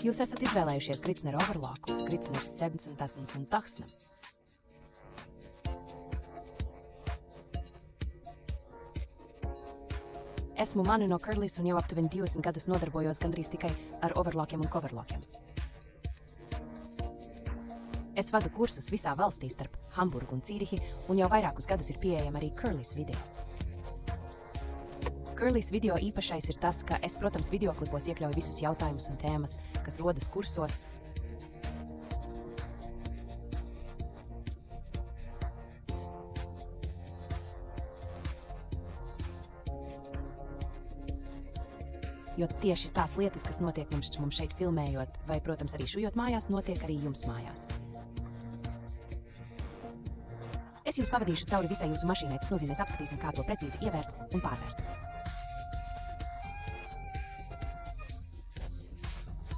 Jūs esat izvēlējušies Gritsner overloku, Gritsner 788. Esmu Manu no Curlys un jau aptuveni 20 gadus nodarbojos gandrīz tikai ar overlokiem un coverlokiem. Es vadu kursus visā valstī starp Hamburgu un Cīrihi, un jau vairākus gadus ir pieejama arī Curlys video. Curlys video īpašais ir tas, ka es, protams, videoklipos iekļauju visus jautājumus un tēmas, kas rodas kursos. Jo tieši tās lietas, kas notiek mums šeit filmējot, vai, protams, arī šujot mājās, notiek arī jums mājās. Es jūs pavadīšu cauri visai jūsu mašīnai, tas nozīmēs apskatīsim, kā to precīzi ievērt un pārvērt.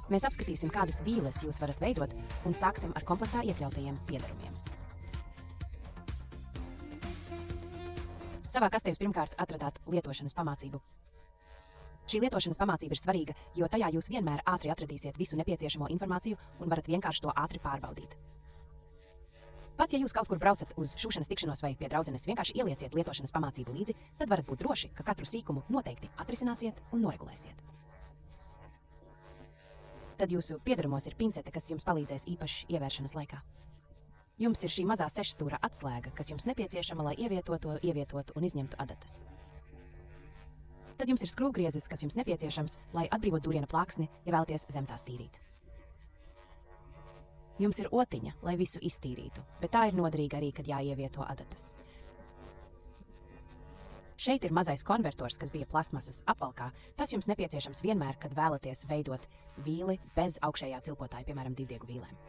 Mēs apskatīsim, kādas vīles jūs varat veidot, un sāksim ar komplektā iekļautajiem piedarumiem. Savā kastē jūs pirmkārt atradāt lietošanas pamācību. Šī lietošanas pamācība ir svarīga, jo tajā jūs vienmēr ātri atradīsiet visu nepieciešamo informāciju un varat vienkārši to ātri pārbaudīt. Pat ja jūs kaut kur braucat uz šūšanas tikšanos vai pie draudzenes, vienkārši ielieciet lietošanas pamācību līdzi, tad varat būt droši, ka katru sīkumu noteikti atrisināsiet un noregulēsiet. Tad jūsu piedarumos ir pincete, kas jums palīdzēs īpaši ievēršanas laikā. Jums ir šī mazā 6-stūra atslēga, kas jums nepieciešama, lai ievietotu un izņemtu adatas. Tad jums ir skrūvgriezis, kas jums nepieciešams, lai atbrīvot dūriena plāksni, ja vēlaties zem tās tīrīt. Jums ir otiņa, lai visu iztīrītu, bet tā ir noderīga arī, kad jāievieto adatas. Šeit ir mazais konvertors, kas bija plastmasas apvalkā. Tas jums nepieciešams vienmēr, kad vēlaties veidot vīli bez augšējā cilpotāja, piemēram, divdiegu vīlēm.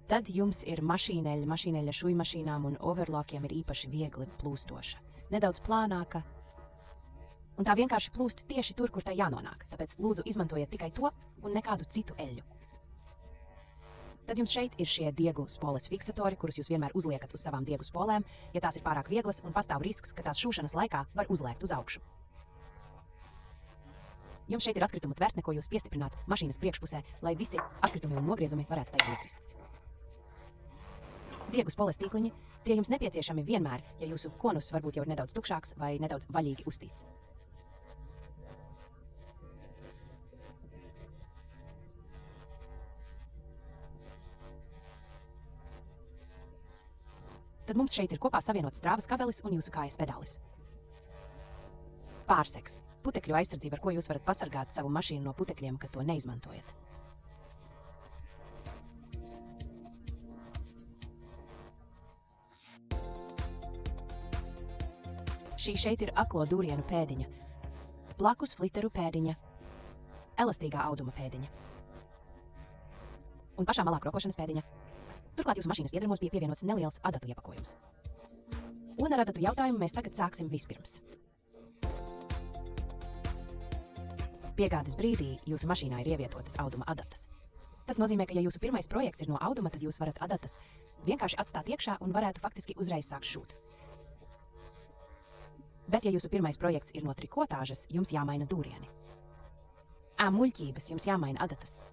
Tad jums ir mašīneļa šujmašīnām un overlokiem ir īpaši viegli plūstoša. Nedaudz plānāka, un tā vienkārši plūst tieši tur, kur tai jānonāk. Tāpēc lūdzu izmantojiet tikai to un nekādu citu eļļu. Tad jums šeit ir šie diegu spoles fiksatori, kurus jūs vienmēr uzliekat uz savām diegu spolēm, ja tās ir pārāk vieglas un pastāv risks, ka tās šūšanas laikā var uzlēkt uz augšu. Jums šeit ir atkritumu tvertne, ko jūs piestiprināt mašīnas priekšpusē, lai visi atkritumi un nogriezumi varētu tajā iekrist. Diegu spoles tīkliņi, tie jums nepieciešami vienmēr, ja jūsu konus varbūt jau ir nedaudz tukšāks vai nedaudz vaļīgi uztīts. Tad mums šeit ir kopā savienots strāvas kabelis un jūsu kājas pedālis. Pārsegs. Putekļu aizsardzība, ar ko jūs varat pasargāt savu mašīnu no putekļiem, kad to neizmantojat. Šī šeit ir aklo dūrienu pēdiņa, blakus fliteru pēdiņa, elastīgā auduma pēdiņa un pašā malā krokošanas pēdiņa. Turklāt jūsu mašīnas piedarumos bija pievienots neliels adatu iepakojums. Un ar adatu jautājumu mēs tagad sāksim vispirms. Piegādes brīdī jūsu mašīnā ir ievietotas auduma adatas. Tas nozīmē, ka ja jūsu pirmais projekts ir no auduma, tad jūs varat adatas vienkārši atstāt iekšā un varētu faktiski uzreiz sākt šūt. Bet ja jūsu pirmais projekts ir no trikotāžas, jums jāmaina dūrieni. Muļķības, jums jāmaina adatas.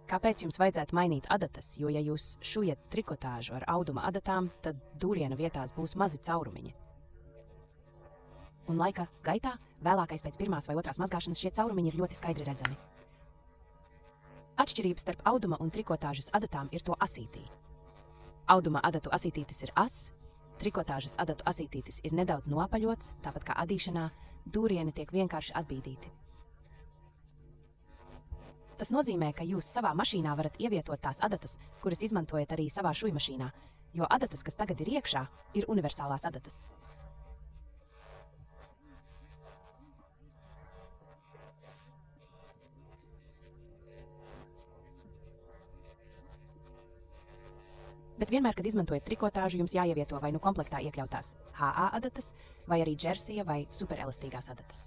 Kāpēc jums vajadzētu mainīt adatas? Jo, ja jūs šujat trikotāžu ar auduma adatām, tad dūriena vietās būs mazi caurumiņi. Un laika gaitā, vēlākais pēc pirmās vai otrās mazgāšanas, šie caurumiņi ir ļoti skaidri redzami. Atšķirības starp auduma un trikotāžas adatām ir to asītī. Auduma adatu asītītis ir as, trikotāžas adatu asītītis ir nedaudz noapaļots, tāpat kā adīšanā, dūrieni tiek vienkārši atbīdīti. Tas nozīmē, ka jūs savā mašīnā varat ievietot tās adatas, kuras izmantojat arī savā šujmašīnā, jo adatas, kas tagad ir iekšā, ir universālās adatas. Bet vienmēr, kad izmantojat trikotāžu, jums jāievieto vai nu komplektā iekļautās HA adatas, vai arī džersija vai superelastīgās adatas.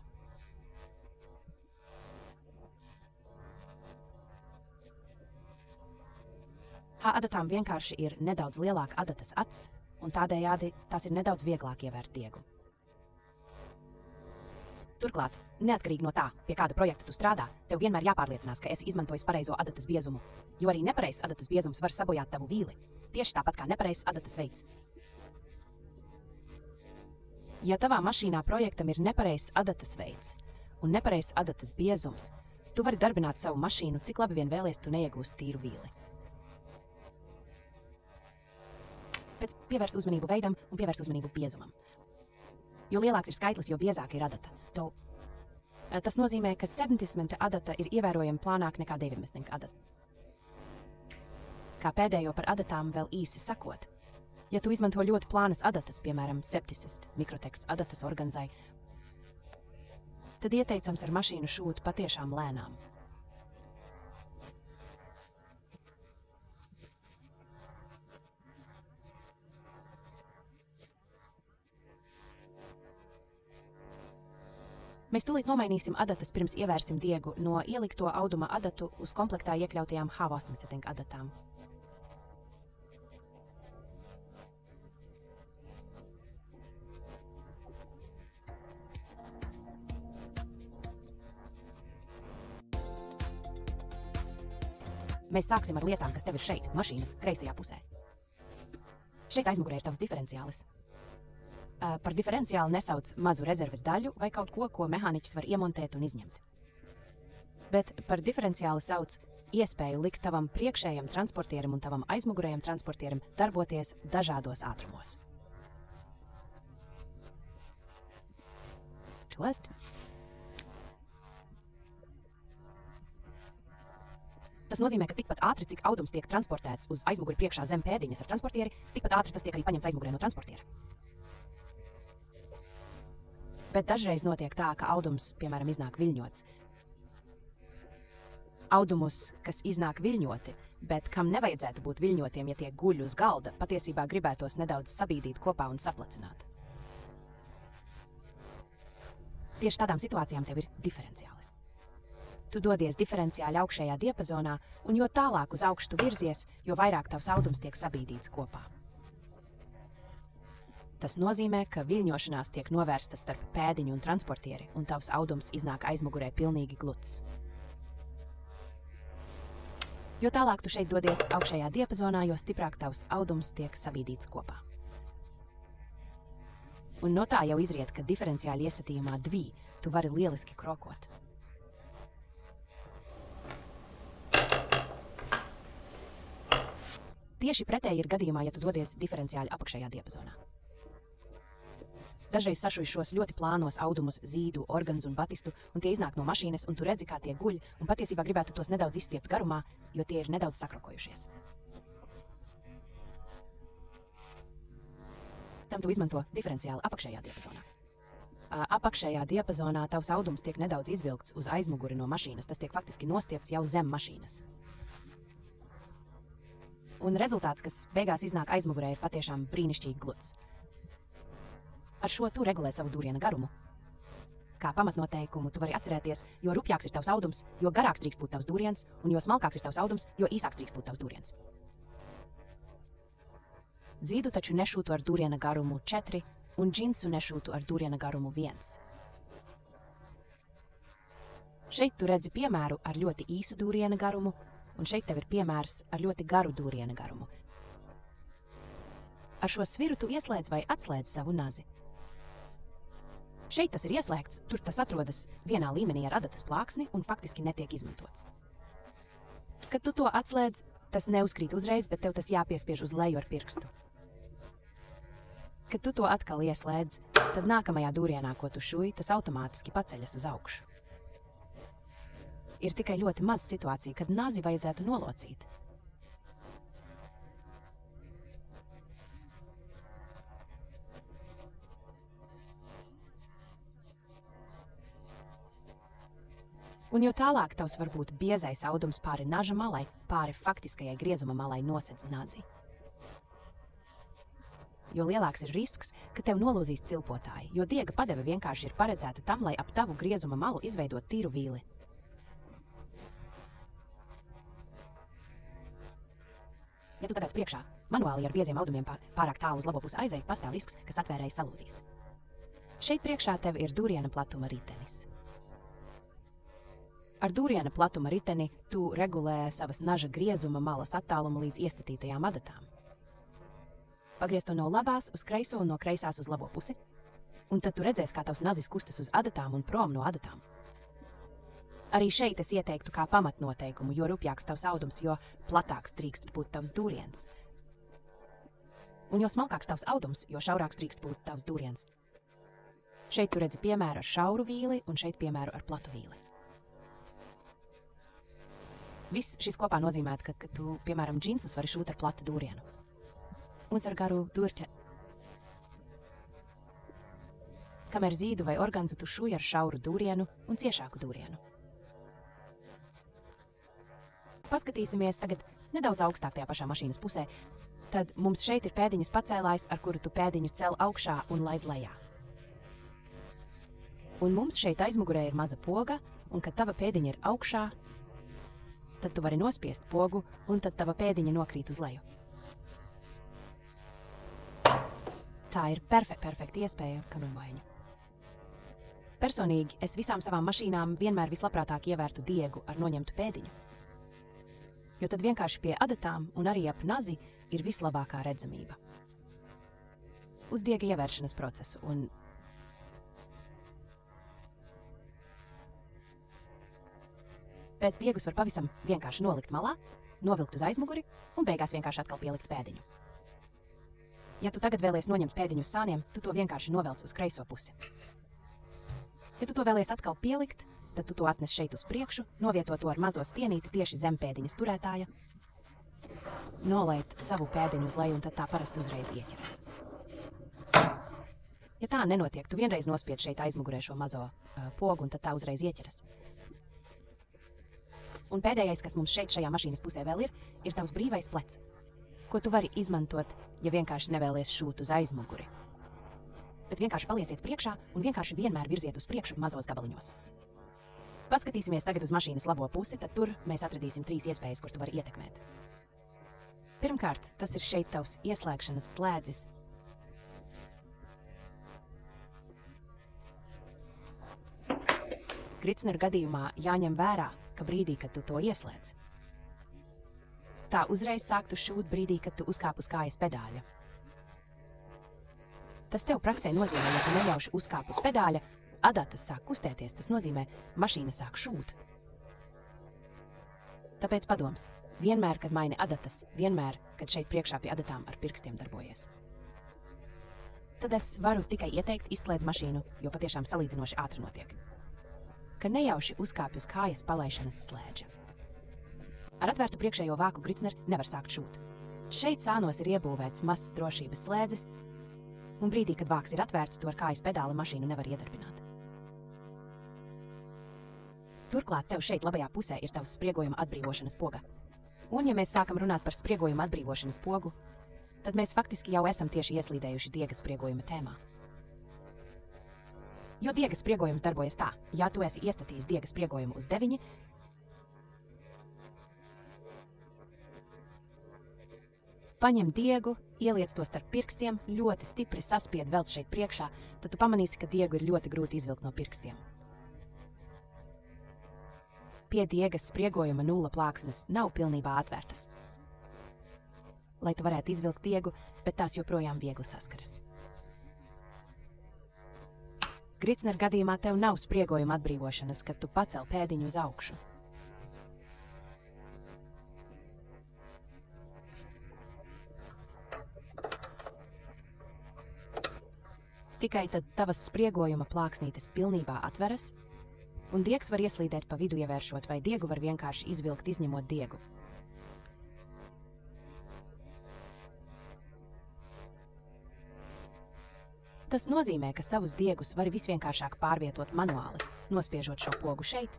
Adatām vienkārši ir nedaudz lielāka adatas acs, un tādējādi tās ir nedaudz vieglāk ievērt diegu. Turklāt, neatkarīgi no tā, pie kāda projekta tu strādā, tev vienmēr jāpārliecinās, ka esi izmantojis pareizo adatas biezumu, jo arī nepareizs adatas biezums var sabojāt tavu vīli, tieši tāpat kā nepareizs adatas veids. Ja tavā mašīnā projektam ir nepareizs adatas veids un nepareizs adatas biezums, tu vari darbināt savu mašīnu, cik labi vien vēlies, tu neiegūsi tīru vīli. Pēc pievērs uzmanību veidam un pievērs uzmanību biezumam. Jo lielāks ir skaitlis, jo biezāka ir adata. Tas nozīmē, ka 70 adata ir ievērojami plānāk nekā 90 adata. Kā pēdējo par adatām vēl īsi sakot, ja tu izmanto ļoti plānas adatas, piemēram, septicist, mikroteks adatas organzai, tad ieteicams ar mašīnu šūt patiešām lēnām. Mēs tūlīt nomainīsim adatas, pirms ievērsim diegu no ielikto auduma adatu uz komplektā iekļautajām H80 adatām. Mēs sāksim ar lietām, kas tev ir šeit, mašīnas kreisajā pusē. Šeit aizmugurē ir tavs diferenciālis. Par diferenciālu nesauc mazu rezerves daļu vai kaut ko, ko mehāniķis var iemontēt un izņemt. Bet par diferenciālu sauc iespēju likt tavam priekšējam transportierim un tavam aizmugurējam transportierim darboties dažādos ātrumos. Tas nozīmē, ka tikpat ātri, cik audums tiek transportēts uz aizmuguri priekšā zem pēdiņas ar transportieri, tikpat ātri tas tiek arī paņemts aizmugurē no transportiera. Bet dažreiz notiek tā, ka audums, piemēram, iznāk viļņots. Audumus, kas iznāk viļņoti, bet kam nevajadzētu būt viļņotiem, ja tie guļ uz galda, patiesībā gribētos nedaudz sabīdīt kopā un saplacināt. Tieši tādām situācijām tev ir diferenciālis. Tu dodies diferenciāļa augšējā diapazonā, un jo tālāk uz augšu tu virzies, jo vairāk tavs audums tiek sabīdīts kopā. Tas nozīmē, ka viļņošanās tiek novērsta starp pēdiņu un transportieri, un tavs audums iznāk aizmugurē pilnīgi gluds. Jo tālāk tu šeit dodies augšējā diapazonā, jo stiprāk tavs audums tiek sabīdīts kopā. Un no tā jau izriet, ka diferenciāļa iestatījumā dvī tu vari lieliski krokot. Tieši pretēji ir gadījumā, ja tu dodies diferenciāļa apakšējā diapazonā. Dažreiz sašuj šos ļoti plānos audumus, zīdu, organzu un batistu, un tie iznāk no mašīnas, un tu redzi, kā tie guļ, un patiesībā gribētu tos nedaudz izstiept garumā, jo tie ir nedaudz sakrokojušies. Tam tu izmanto diferenciāli apakšējā diapazonā. Apakšējā diapazonā tavs audums tiek nedaudz izvilkts uz aizmuguri no mašīnas, tas tiek faktiski nostiepts jau zem mašīnas. Un rezultāts, kas beigās iznāk aizmugurē, ir patiešām brīnišķīgi gluds. Ar šo tu regulē savu dūriena garumu. Kā pamatnoteikumu tu vari atcerēties, jo rupjāks ir tavs audums, jo garāks drīkst būt tavs dūriens, un jo smalkāks ir tavs audums, jo īsāks drīkst būt tavs dūriens. Zīdu taču nešūtu ar dūriena garumu 4, un džinsu nešūtu ar dūriena garumu 1. Šeit tu redzi piemēru ar ļoti īsu dūriena garumu, un šeit tev ir piemērs ar ļoti garu dūriena garumu. Ar šo sviru tu ieslēdz vai atslēdz savu nazi. Šeit tas ir ieslēgts, tur tas atrodas vienā līmenī ar adatas plāksni un faktiski netiek izmantots. Kad tu to atslēdz, tas neuzkrīt uzreiz, bet tev tas jāpiespiež uz leju ar pirkstu. Kad tu to atkal ieslēdz, tad nākamajā dūrienā, ko tu šuj, tas automātiski paceļas uz augšu. Ir tikai ļoti maz situācija, kad nazi vajadzētu nolocīt. Un jo tālāk tavs var būt biezais audums pāri naža malai, pāri faktiskajai griezuma malai nosedz nazi. Jo lielāks ir risks, ka tev nolūzīs cilpotāji, jo diega padeve vienkārši ir paredzēta tam, lai ap tavu griezuma malu izveidot tīru vīli. Ja tu tagad priekšā manuāli ar bieziem audumiem pārāk tālu uz labo pusi aizej, pastāv risks, ka satvērēji salūzīs. Šeit priekšā tev ir dūriena platuma ritenis. Ar dūriena platuma riteni tu regulē savas naža griezuma malas attālumu līdz iestatītajām adatām. Pagriez to no labās uz kreiso un no kreisās uz labo pusi, un tad tu redzēsi, kā tavs nazis kustas uz adatām un prom no adatām. Arī šeit es ieteiktu kā pamatnoteikumu, jo rupjāks tavs audums, jo platāks drīkst būt tavs dūriens. Un jo smalkāks tavs audums, jo šaurāks drīkst būt tavs dūriens. Šeit tu redzi piemēru ar šauru vīli un šeit piemēru ar platu vīli. Viss šis kopā nozīmē, ka tu, piemēram, džinsus vari šūt ar platu dūrienu. Un ar garu dūrķe. Kamēr zīdu vai organzu tu šuj ar šauru dūrienu un ciešāku dūrienu. Paskatīsimies tagad nedaudz augstāk tajā pašā mašīnas pusē. Tad mums šeit ir pēdiņas pacēlājs, ar kuru tu pēdiņu cel augšā un laid lejā. Un mums šeit aizmugurē ir maza poga, un kad tava pēdiņa ir augšā, tad tu vari nospiest pogu, un tad tava pēdiņa nokrīt uz leju. Tā ir perfekta iespēja karoņbojaņu. Personīgi es visām savām mašīnām vienmēr vislabprātāk ievērtu diegu ar noņemtu pēdiņu. Jo tad vienkārši pie adatām un arī ap nazi ir vislabākā redzamība. Uz diega ievēršanas procesu un bet diegus var pavisam vienkārši nolikt malā, novilkt uz aizmuguri un beigās vienkārši atkal pielikt pēdiņu. Ja tu tagad vēlies noņemt pēdiņu uz sāniem, tu to vienkārši novelc uz kreiso pusi. Ja tu to vēlies atkal pielikt, tad tu to atnes šeit uz priekšu, novieto to ar mazo stienīti tieši zem pēdiņas turētāja, nolaid savu pēdiņu uz leju un tad tā parasti uzreiz ieķeras. Ja tā nenotiek, tu vienreiz nospied šeit aizmugurē šo mazo pogu un tad tā uzreiz ieķeras. Un pēdējais, kas mums šeit šajā mašīnas pusē vēl ir tavs brīvais plecs, ko tu vari izmantot, ja vienkārši nevēlies šūt uz aizmuguri. Bet vienkārši palieciet priekšā un vienkārši vienmēr virziet uz priekšu mazos gabaliņos. Paskatīsimies tagad uz mašīnas labo pusi, tad tur mēs atradīsim 3 iespējas, kur tu vari ietekmēt. Pirmkārt, tas ir šeit tavs ieslēgšanas slēdzis. Gricneru gadījumā jāņem vērā, ka brīdī, kad tu to ieslēdz, tā uzreiz sāktu šūt brīdī, kad tu uzkāp uz kājas pedāļa. Tas tev praksē nozīmē, ja tu neļauši uzkāp uz pedāļa, adatas sāk kustēties, tas nozīmē, mašīna sāk šūt. Tāpēc padoms, vienmēr, kad maini adatas, vienmēr, kad šeit priekšā pie adatām ar pirkstiem darbojies. Tad es varu tikai ieteikt izslēdz mašīnu, jo patiešām salīdzinoši ātri notiek. Ka nejauši uzkāpj uz kājas palaišanas slēdža. Ar atvērtu priekšējo vāku Gricner nevar sākt šūt. Šeit sānos ir iebūvēts mazs drošības slēdzis, un brīdī, kad vāks ir atvērts, to ar kājas pedāli mašīnu nevar iedarbināt. Turklāt tev šeit labajā pusē ir tavs spriegojuma atbrīvošanas poga. Un ja mēs sākam runāt par spriegojuma atbrīvošanas pogu, tad mēs faktiski jau esam tieši ieslīdējuši diega spriegojuma tēmā. Jo diega spriegojums darbojas tā, ja tu esi iestatījis diega spriegojumu uz 9, paņem diegu, ieliec to starp pirkstiem, ļoti stipri saspied vēl šeit priekšā, tad tu pamanīsi, ka diegu ir ļoti grūti izvilkt no pirkstiem. Pie diegas spriegojuma nulla plāksnes nav pilnībā atvērtas, lai tu varētu izvilkt diegu, bet tās joprojām viegli saskaras. Gricner gadījumā tev nav spriegojuma atbrīvošanas, kad tu pacel pēdiņu uz augšu. Tikai tad tavas spriegojuma plāksnītes pilnībā atveras, un diegs var ieslīdēt pa vidu ievēršot, vai diegu var vienkārši izvilkt izņemot diegu. Tas nozīmē, ka savus diegus var visvienkāršāk pārvietot manuāli, nospiežot šo pogu šeit.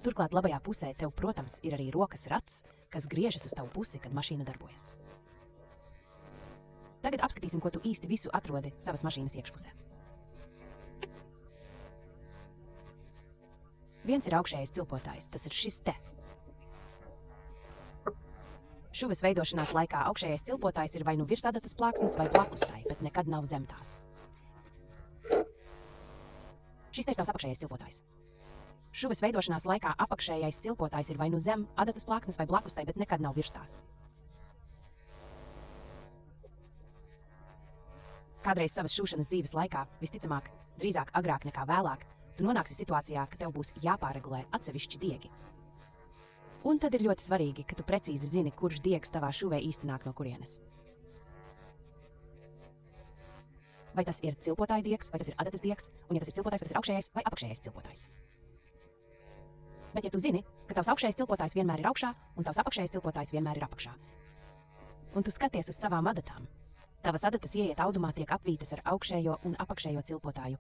Turklāt labajā pusē tev, protams, ir arī rokas rats, kas griežas uz tavu pusi, kad mašīna darbojas. Tagad apskatīsim, ko tu īsti visu atrodi savas mašīnas iekšpusē. Viens ir augšējais cilpotājs, tas ir šis te. Šuves veidošanās laikā augšējais cilpotājs ir vai nu virs adatas plāksnes vai blakus tai, bet nekad nav zem tās. Šis te ir tavs apakšējais cilpotājs. Šuves veidošanās laikā apakšējais cilpotājs ir vai nu zem adatas plāksnes vai blakus tai, bet nekad nav virs tās. Kādreiz savas šūšanas dzīves laikā, visticamāk, drīzāk agrāk nekā vēlāk, tu nonāksi situācijā, ka tev būs jāpāregulē atsevišķi diegi. Un tad ir ļoti svarīgi, ka tu precīzi zini, kurš diegs tavā šuvē īsti nāk no kurienes. Vai tas ir cilpotāja diegs, vai tas ir adatas diegs, un ja tas ir cilpotājs, vai tas ir augšējais vai apakšējais cilpotājs. Bet ja tu zini, ka tavs augšējais cilpotājs vienmēr ir augšā, un tavs apakšējais cilpotājs vienmēr ir apakšā, un tu skaties uz savām adatām, tavas adatas ieiet audumā tiek apvītas ar augšējo un apakšējo cilpotāju.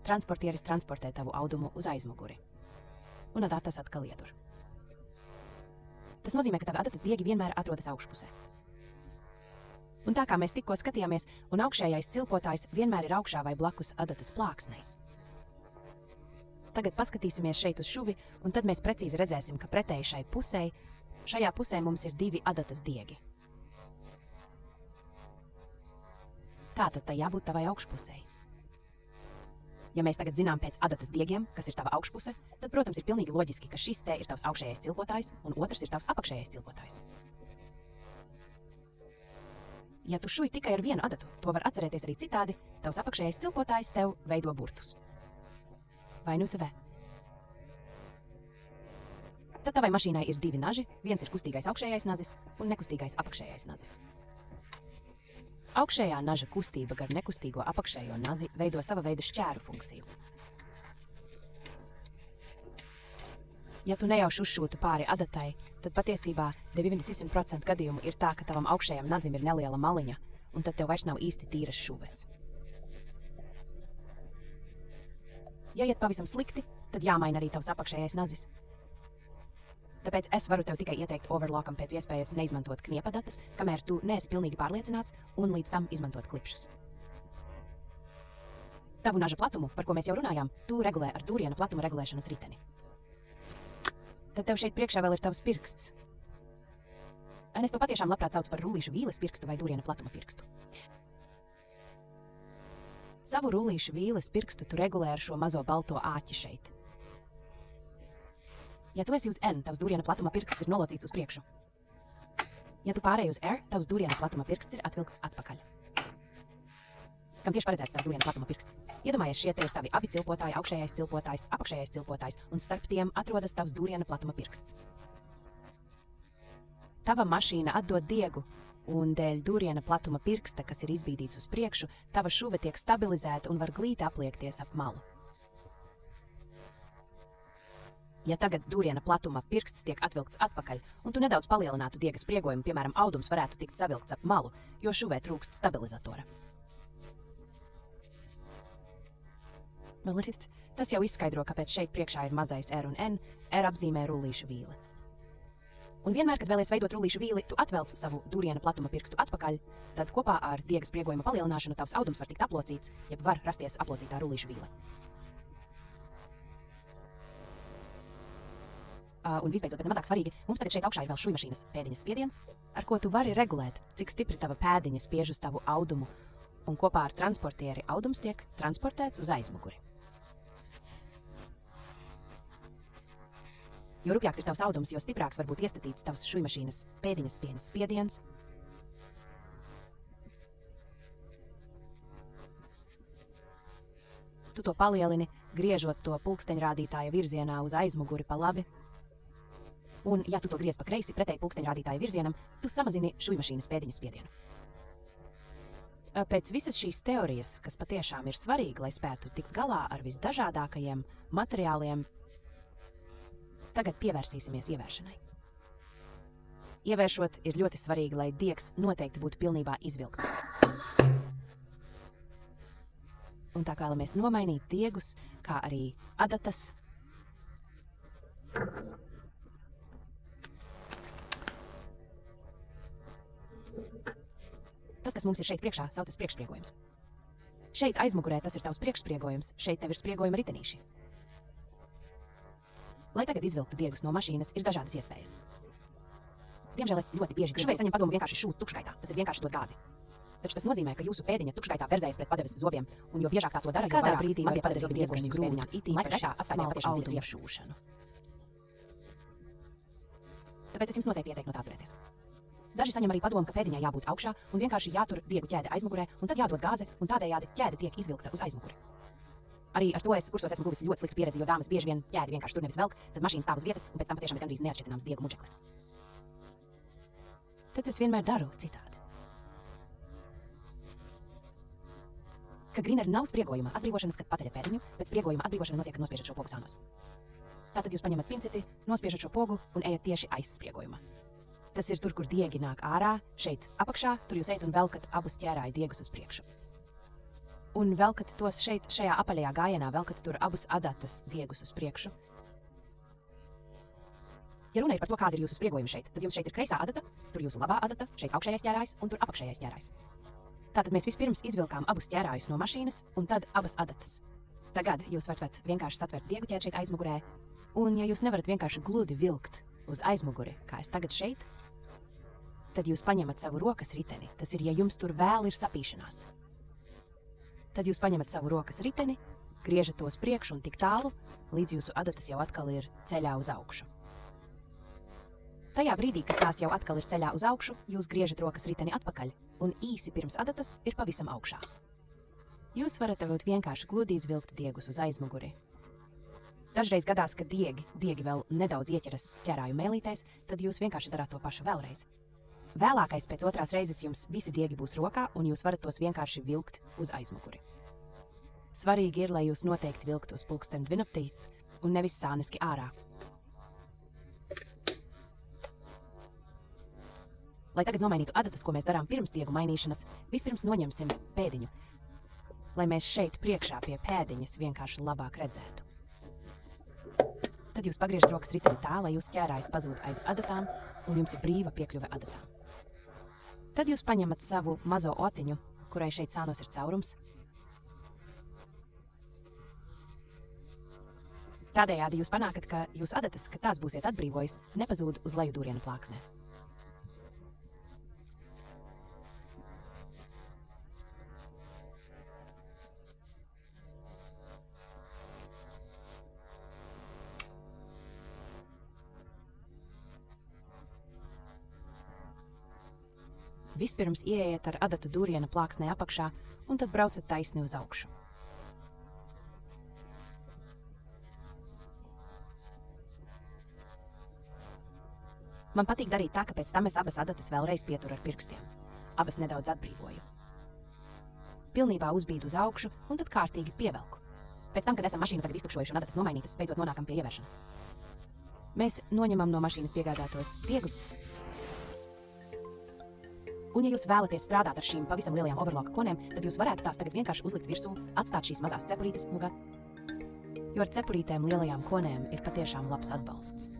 Transportieris transportē tavu audumu uz aizmuguri, un adatas atkal ietur. Tas nozīmē, ka tava adatas diegi vienmēr atrodas augšpusē. Un tā kā mēs tikko skatījāmies, un augšējais cilpotājs vienmēr ir augšā vai blakus adatas plāksnei. Tagad paskatīsimies šeit uz šuvi, un tad mēs precīzi redzēsim, ka pretēji šai pusei, šajā pusē mums ir 2 adatas diegi. Tātad tai jābūt tavai augšpusei. Ja mēs tagad zinām pēc adatas diegiem, kas ir tava augšpuse, tad, protams, ir pilnīgi loģiski, ka šis te ir tavs augšējais cilpotājs, un otrs ir tavs apakšējais cilpotājs. Ja tu šuj tikai ar vienu adatu, to var atcerēties arī citādi, tavs apakšējais cilpotājs tev veido burtus. Vai nu savē? Tad tavai mašīnai ir 2 naži, viens ir kustīgais augšējais nazis un nekustīgais apakšējais nazis. Augšējā naža kustība gar nekustīgo apakšējo nazi veido sava veida šķēru funkciju. Ja tu nejauši uzšūtu pāri adatai, tad patiesībā 90% gadījumu ir tā, ka tavam augšējam nazim ir neliela maliņa, un tad tev vairs nav īsti tīras šuves. Ja iet pavisam slikti, tad jāmaina arī tavs apakšējais nazis. Tāpēc es varu tev tikai ieteikt overlockam pēc iespējas neizmantot kniepadatas, kamēr tu neesi pilnīgi pārliecināts, un līdz tam izmantot klipšus. Tavu naža platumu, par ko mēs jau runājām, tu regulē ar dūriena platuma regulēšanas riteni. Tad tev šeit priekšā vēl ir tavs pirksts. Es to patiešām labprāt saucu par rullīšu vīles pirkstu vai dūriena platuma pirkstu. Savu rullīšu vīles pirkstu tu regulē ar šo mazo balto āķi šeit. Ja tu esi uz N, tavs dūriena platuma pirksts ir nolocīts uz priekšu. Ja tu pārēji uz R, tavs dūriena platuma pirksts ir atvilkts atpakaļ. Kam tieši paredzēts tavs dūriena platuma pirksts? Iedomājies, šie te ir tavi abi cilpotāji, augšējais cilpotājs, apakšējais cilpotājs, un starp tiem atrodas tavs dūriena platuma pirksts. Tava mašīna atdod diegu, un dēļ dūriena platuma pirksta, kas ir izbīdīts uz priekšu, tava šuve tiek stabilizēta un var glīti apliekties ap malu. Ja tagad dūriena platuma pirksts tiek atvilkts atpakaļ, un tu nedaudz palielinātu diegas spriegojumu, piemēram, audums varētu tikt savilkts ap malu, jo šuvē trūkst stabilizatora. Tas jau izskaidro, kāpēc šeit priekšā ir mazais R un N, R apzīmē rullīšu vīli. Un vienmēr, kad vēlies veidot rullīšu vīli, tu atvelc savu dūriena platuma pirkstu atpakaļ, tad kopā ar diegas spriegojuma palielināšanu tavs audums var tikt aplocīts, jeb var rasties aplocītā rullīšu vīle. Un visbeidzot, bet nemazāk svarīgi, mums tagad šeit augšā ir vēl šujmašīnas pēdiņas spiediens, ar ko tu vari regulēt, cik stipri tava pēdiņa spiež uz tavu audumu, un kopā ar transportieri audums tiek transportēts uz aizmuguri. Jo rupjāks ir tavs audums, jo stiprāks var būt iestatīts tavs šujmašīnas pēdiņas spiediens. Tu to palielini, griežot to pulksteņrādītāja virzienā uz aizmuguri pa labi. Un, ja tu to griez pa kreisi pretēji pulksteņrādītāja virzienam, tu samazini šujmašīnas pēdiņas spiedienu. Pēc visas šīs teorijas, kas patiešām ir svarīga, lai spētu tikt galā ar visdažādākajiem materiāliem, tagad pievērsīsimies ievēršanai. Ievēršot ir ļoti svarīgi, lai diegs noteikti būtu pilnībā izvilkts. Un tā kā vēlamies nomainīt diegus, kā arī adatas, tas, kas mums ir šeit priekšā, saucas priekšspriegojums. Šeit aizmugurē tas ir tavs priekšspriegojums, šeit tev ir spriegojuma ritenīši. Lai tagad izvilktu diegus no mašīnas, ir dažādas iespējas. Diemžēl es ļoti bieži šuvei saņem padomu vienkārši šūt tukšgaitā. Tas ir vienkārši dot gāzi. Taču tas nozīmē, ka jūsu pēdiņa tukšgaitā verzējas pret padeves zobiem, un jo biežāk tā to dara, jo vairāk brīdī mazie padeves zobi diezgan jūsu pēdiņā, laika gaitā atstājiet patiešām dziļu iepšūšanu. Tāpēc es jums noteikti ieteiktu no tā turēties. Daži saņem arī padomu, ka pēdiņai jābūt augšā un vienkārši jātur diegu ķēde aizmugurē, un tad jādod gāze, un tādējādi ķēde tiek izvilkta uz aizmuguri. Arī ar to es kursos esmu guvis ļoti sliktu pieredzi, jo dāmas bieži vien ķēdi vienkārši tur nevis velk, tad mašīna stāv uz vietas, un pēc tam patiešām ir gandrīz neatšķirtināms diegu mučeklis. Tad es vienmēr daru citādi. Ka Grinera nav spriegojuma atbrīvošanas, kad paceļat pēdiņu, bet spriegojuma atbrīvošana notiek, kad nospiežat šo pogu sānos. Tātad jūs paņemat pinceti, nospiežat šo pogu un ejat tieši aiz spriegojuma. Tas ir tur, kur diegi nāk ārā, šeit apakšā, tur jūs ejat un velkat abus ķērāju diegus uz priekšu. Un velkat tos šeit, šajā apaļajā gājienā, velkat tur abus adatas diegus uz priekšu. Ja runa ir par to, kāda ir jūsu spriegojuma šeit, tad jums šeit ir kreisā adata, tur jūsu labā adata, šeit augšējais ķērājs un tur apakšējais ķērājs. Tātad mēs vispirms izvilkām abus ķērājus no mašīnas un tad abas adatas. Tagad jūs varat vienkārši satvert diegu ķēdi šeit aizmugurē, un ja jūs nevarat vienkārši gludi vilkt uz aizmuguri, kā es tagad šeit, tad jūs paņemat savu rokas riteni. Tas ir, ja jums tur vēl ir sapīšanās. Tad jūs paņemat savu rokas riteni, griežat to uz priekšu un tik tālu, līdz jūsu adatas jau atkal ir ceļā uz augšu. Tajā brīdī, kad tās jau atkal ir ceļā uz augšu, jūs griežat rokas riteni atpakaļ, un īsi pirms adatas ir pavisam augšā. Jūs varat tagad vienkārši gludi izvilkt diegus uz aizmuguri. Dažreiz gadās, ka diegi vēl nedaudz ieķeras ķērāju mēlītēs, tad jūs vienkārši darāt to pašu vēlreiz. Vēlākais pēc otrās reizes jums visi diegi būs rokā, un jūs varat tos vienkārši vilkt uz aizmuguri. Svarīgi ir, lai jūs noteikti vilktu uz pulksteni dvinaptīts un nevis sāniski ārā. Lai tagad nomainītu adatas, ko mēs darām pirms diegu mainīšanas, vispirms noņemsim pēdiņu, lai mēs šeit priekšā pie pēdiņas vienkārši labāk redzētu. Tad jūs pagriežat rokas riteni tā, lai jūsu ķērājs pazūd aiz adatām, un jums ir brīva piekļuve adatām. Tad jūs paņemat savu mazo otiņu, kurai šeit sānos ir caurums. Tādējādi jūs panākat, ka jūsu adatas, kad tās būsiet atbrīvojis, nepazūd uz leju dūriena plāksnē. Vispirms ieejiet ar adatu dūriena plāksnē apakšā un tad braucat taisni uz augšu. Man patīk darīt tā, ka pēc tam es abas adatas vēlreiz pieturu ar pirkstiem. Abas nedaudz atbrīvoju. Pilnībā uzbīdu uz augšu un tad kārtīgi pievelku. Pēc tam, kad esam mašīnu tagad iztukšojuši un adatas nomainītas, beidzot nonākam pie ievēršanas. Mēs noņemam no mašīnas piegādātos diegus. Un, ja jūs vēlaties strādāt ar šīm pavisam lielajām overloka konēm, tad jūs varētu tās tagad vienkārši uzlikt virsū, atstāt šīs mazās cepurītes mugā. Jo ar cepurītēm lielajām konēm ir patiešām labs atbalsts.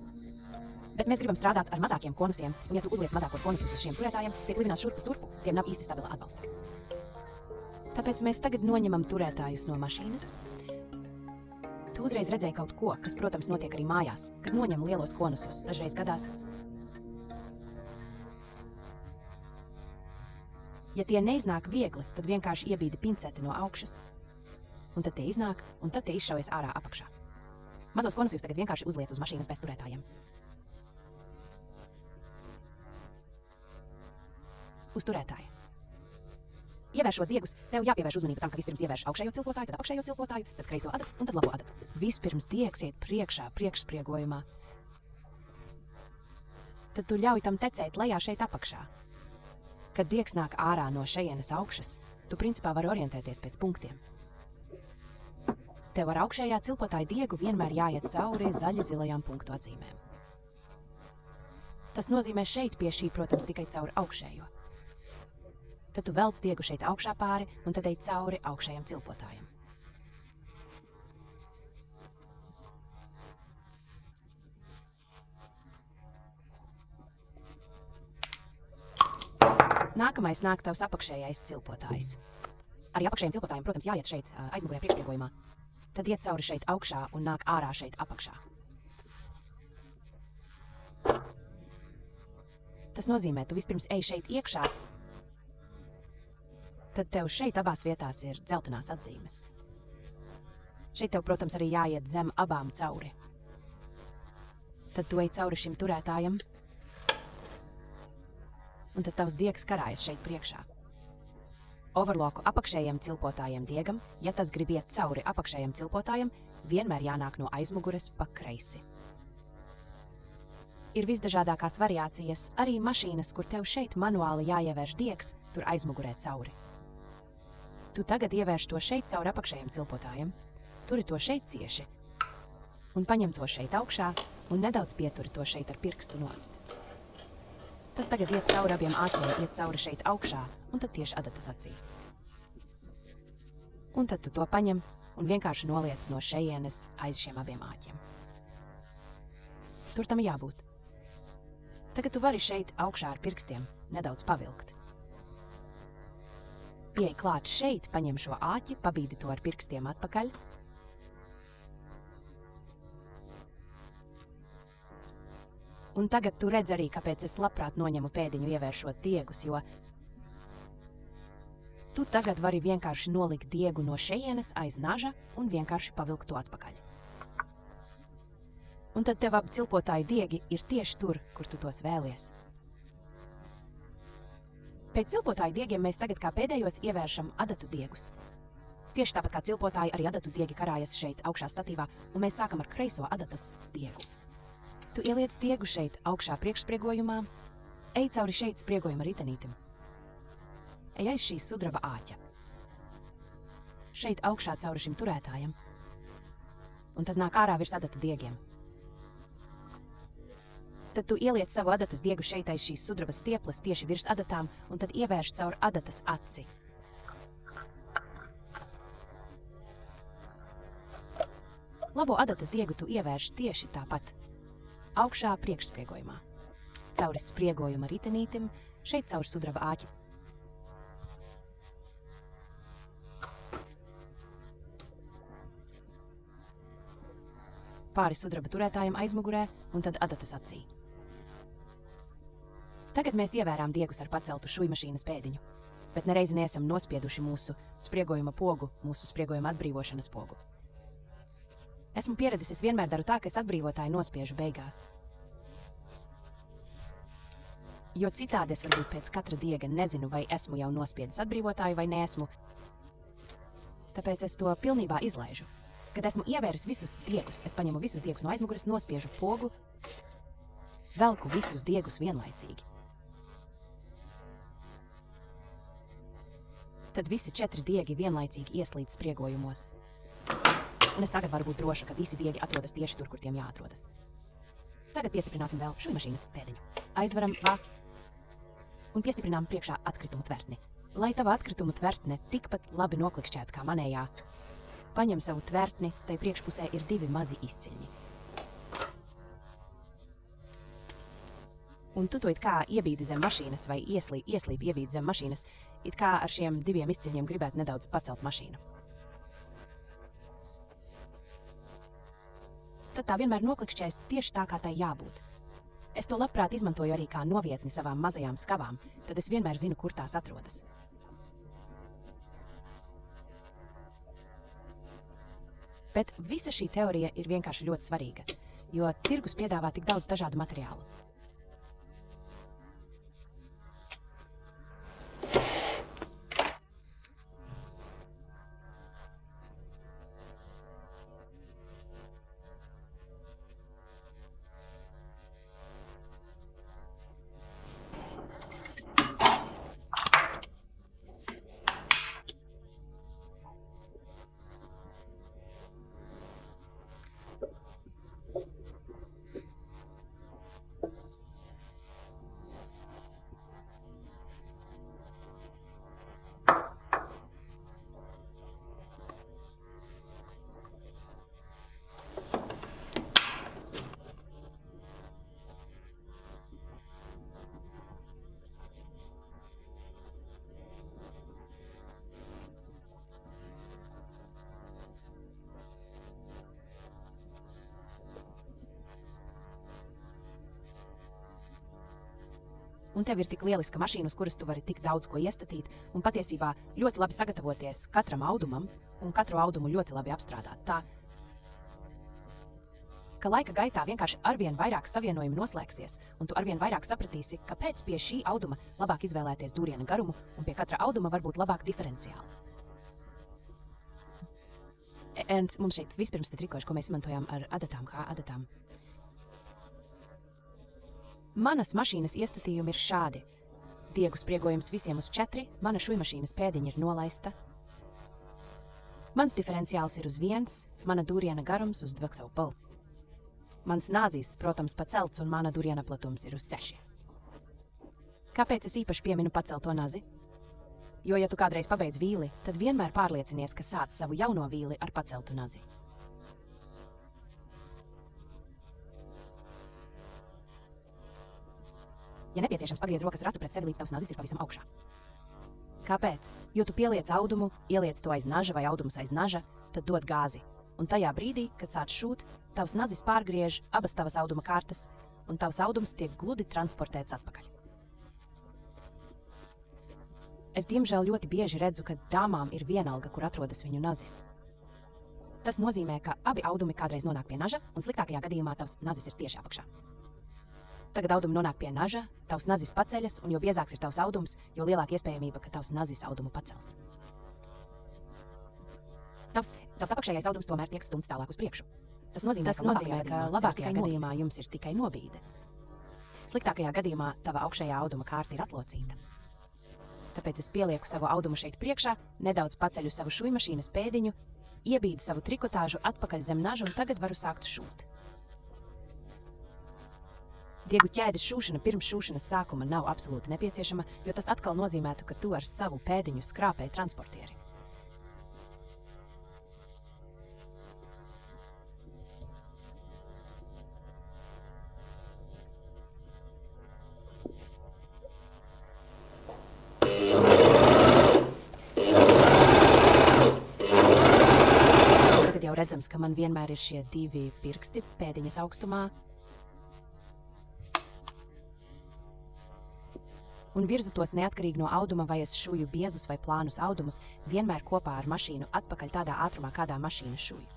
Bet mēs gribam strādāt ar mazākiem konusiem, un ja tu uzliec mazākos konusus uz šiem turētājiem, tie klivinās šurpu turpu, tiem nav īsti stabila atbalsta. Tāpēc mēs tagad noņemam turētājus no mašīnas. Tu uzreiz redzēji kaut ko, kas, protams, notiek arī mājās, kad noņem lielos konusus. Dažreiz gadās. Ja tie neiznāk viegli, tad vienkārši iebīdi pinceti no augšas, un tad tie iznāk, un tad tie izšaujas ārā apakšā. Mazos konus jūs tagad vienkārši uzliec uz mašīnas bez turētājiem. Uz turētāju. Ievēršot diegus, tev jāpievērš uzmanība tam, ka vispirms ievērš augšējo cilpotāju, tad apakšējo cilpotāju, tad kreiso adatu un tad labo adatu. Vispirms diegs iet priekšā, priekšspriegojumā. Tad tu ļauj tam tecēt lejā šeit apakšā. Kad diegs nāk ārā no šejienes augšas, tu principā vari orientēties pēc punktiem. Tev ar augšējā cilpotāja diegu vienmēr jāiet cauri zaļi-zilajām punktu atzīmēm. Tas nozīmē šeit pie šī, protams, tikai cauri augšējo. Tad tu velc diegu šeit augšā pāri un tad ej cauri augšējam cilpotājam. Nākamais nāk tavs apakšējais cilpotājs. Arī apakšējiem cilpotājiem, protams, jāiet šeit aizmugurē priekšspriegojumā. Tad iet cauri šeit augšā un nāk ārā šeit apakšā. Tas nozīmē, tu vispirms ej šeit iekšā, tad tev šeit abās vietās ir dzeltenās atzīmes. Šeit tev, protams, arī jāiet zem abām cauri. Tad tu ej cauri šim turētājam, un tad tavs diegs karājas šeit priekšā. Overloku apakšējiem cilpotājiem diegam, ja tas grib iet cauri apakšējiem cilpotājiem, vienmēr jānāk no aizmugures pa kreisi. Ir visdažādākās variācijas, arī mašīnas, kur tev šeit manuāli jāievērš diegs, tur aizmugurē cauri. Tu tagad ievērš to šeit cauri apakšējiem cilpotājiem, turi to šeit cieši, un paņem to šeit augšā, un nedaudz pieturi to šeit ar pirkstu nost. Tas tagad iet cauri abiem āķiem, iet cauri šeit augšā, un tad tieši adatas acī. Un tad tu to paņem un vienkārši noliec no šejienes aiz šiem abiem āķiem. Tur tam jābūt. Tagad tu vari šeit augšā ar pirkstiem nedaudz pavilkt. Pieej klāt šeit, paņem šo āķi, pabīdi to ar pirkstiem atpakaļ. Un tagad tu redz arī, kāpēc es labprāt noņemu pēdiņu ievēršot diegus, jo tu tagad vari vienkārši nolikt diegu no šejienes aiz naža un vienkārši pavilkt to atpakaļ. Un tad tev abi cilpotāju diegi ir tieši tur, kur tu tos vēlies. Pēc cilpotāju diegiem mēs tagad kā pēdējos ievēršam adatu diegus. Tieši tāpat kā cilpotāji, arī adatu diegi karājas šeit augšā statīvā, un mēs sākam ar kreiso adatas diegu. Tu ieliec diegu šeit augšā priekšspriegojumā, ej cauri šeit spriegojuma ritenītim. Ej aiz šīs sudraba āķa. Šeit augšā cauri šim turētājam. Un tad nāk ārā virs adata diegiem. Tad tu ieliec savu adatas diegu šeit aiz šīs sudrabas stieples tieši virs adatām, un tad ievērš caur adatas aci. Labo adatas diegu tu ievērš tieši tāpat. Augšā priekšspriegojumā. Cauri spriegojuma ritenītim, šeit cauri sudraba āķi. Pāri sudraba turētājam aizmugurē un tad adatas acī. Tagad mēs ievērām diegus ar paceltu šujmašīnas pēdiņu, bet nereizi neesam nospieduši mūsu spriegojuma pogu, mūsu spriegojuma atbrīvošanas pogu. Esmu pieredzis, es vienmēr daru tā, ka es atbrīvotāju nospiežu beigās. Jo citādi es varbūt pēc katra diega nezinu, vai esmu jau nospiedis atbrīvotāju vai neesmu. Tāpēc es to pilnībā izlaižu. Kad esmu ievēris visus diegus, es paņemu visus diegus no aizmuguras, nospiežu pogu, velku visus diegus vienlaicīgi. Tad visi 4 diegi vienlaicīgi ieslīd spriegojumos. Un es tagad varu būt droša, ka visi diegi atrodas tieši tur, kur tiem jāatrodas. Tagad piestiprināsim vēl šujmašīnas pēdiņu. Aizveram vāku un piestiprinām priekšā atkritumu tvertni. Lai tava atkritumu tvertne tikpat labi noklikšķēt kā manējā, paņem savu tvertni, tai priekšpusē ir 2 mazi izciļņi. Un tu to it kā iebīdi zem mašīnas vai ieslīp iebīdi zem mašīnas, it kā ar šiem 2 izciļņiem gribētu nedaudz pacelt mašīnu. Tad tā vienmēr noklikšķēs tieši tā, kā tai jābūt. Es to labprāt izmantoju arī kā novietni savām mazajām skavām, tad es vienmēr zinu, kur tās atrodas. Bet visa šī teorija ir vienkārši ļoti svarīga, jo tirgus piedāvā tik daudz dažādu materiālu. un tev ir tik lieliska mašīna, uz kuras tu vari tik daudz ko iestatīt, un patiesībā ļoti labi sagatavoties katram audumam, un katru audumu ļoti labi apstrādāt. Tā, ka laika gaitā vienkārši arvien vairāk savienojumi noslēgsies, un tu arvien vairāk sapratīsi, kāpēc pie šī auduma labāk izvēlēties dūriena garumu, un pie katra auduma varbūt labāk diferenciāli. Un mums šeit vispirms te trikoši, ko mēs izmantojām ar adatām, kā adatām. Manas mašīnas iestatījumi ir šādi. Diegu spriegojums visiem uz 4, mana šujmašīnas pēdiņa ir nolaista. Mans diferenciāls ir uz 1, mana dūriena garums uz 2,5. Mans nāzīs, protams, pacelts, un mana dūriena platums ir uz 6. Kāpēc es īpaši pieminu pacelto nazi? Jo, ja tu kādreiz pabeidz vīli, tad vienmēr pārliecinies, ka sāc savu jauno vīli ar paceltu nazi. Ja nepieciešams, pagriez rokas ratu pret sevi, līdz tavs nazis ir pavisam augšā. Kāpēc? Jo tu pieliec audumu, ieliec to aiz naža vai audumus aiz naža, tad dod gāzi. Un tajā brīdī, kad sāc šūt, tavs nazis pārgriež abas tavas auduma kārtas, un tavs audums tiek gludi transportēts atpakaļ. Es diemžēl ļoti bieži redzu, ka dāmām ir vienalga, kur atrodas viņu nazis. Tas nozīmē, ka abi audumi kādreiz nonāk pie naža, un sliktākajā gadījumā tavs nazis ir tieši apakšā. Tagad audumi nonāk pie naža, tavs nazis paceļas, un jo biezāks ir tavs audums, jo lielāka iespējamība, ka tavs nazis audumu pacels. Tavs apakšējais audums tomēr tiek stumts tālāk uz priekšu. Tas nozīmē, ka labākajā gadījumā jums ir tikai nobīde. Sliktākajā gadījumā tava augšējā auduma kārta ir atlocīta. Tāpēc es pielieku savu audumu šeit priekšā, nedaudz paceļu savu šujmašīnas pēdiņu, iebīdu savu trikotāžu atpakaļ zem naža, un tagad varu sākt šūt. Diegu ķēdes šūšana pirms šūšanas sākuma nav absolūti nepieciešama, jo tas atkal nozīmētu, ka tu ar savu pēdiņu skrāpē transportieri. Tagad jau redzams, ka man vienmēr ir šie 2 pirksti pēdiņas augstumā, un virzu tos neatkarīgi no auduma, vai es šuju biezus vai plānus audumus, vienmēr kopā ar mašīnu atpakaļ tādā ātrumā, kādā mašīna šuja.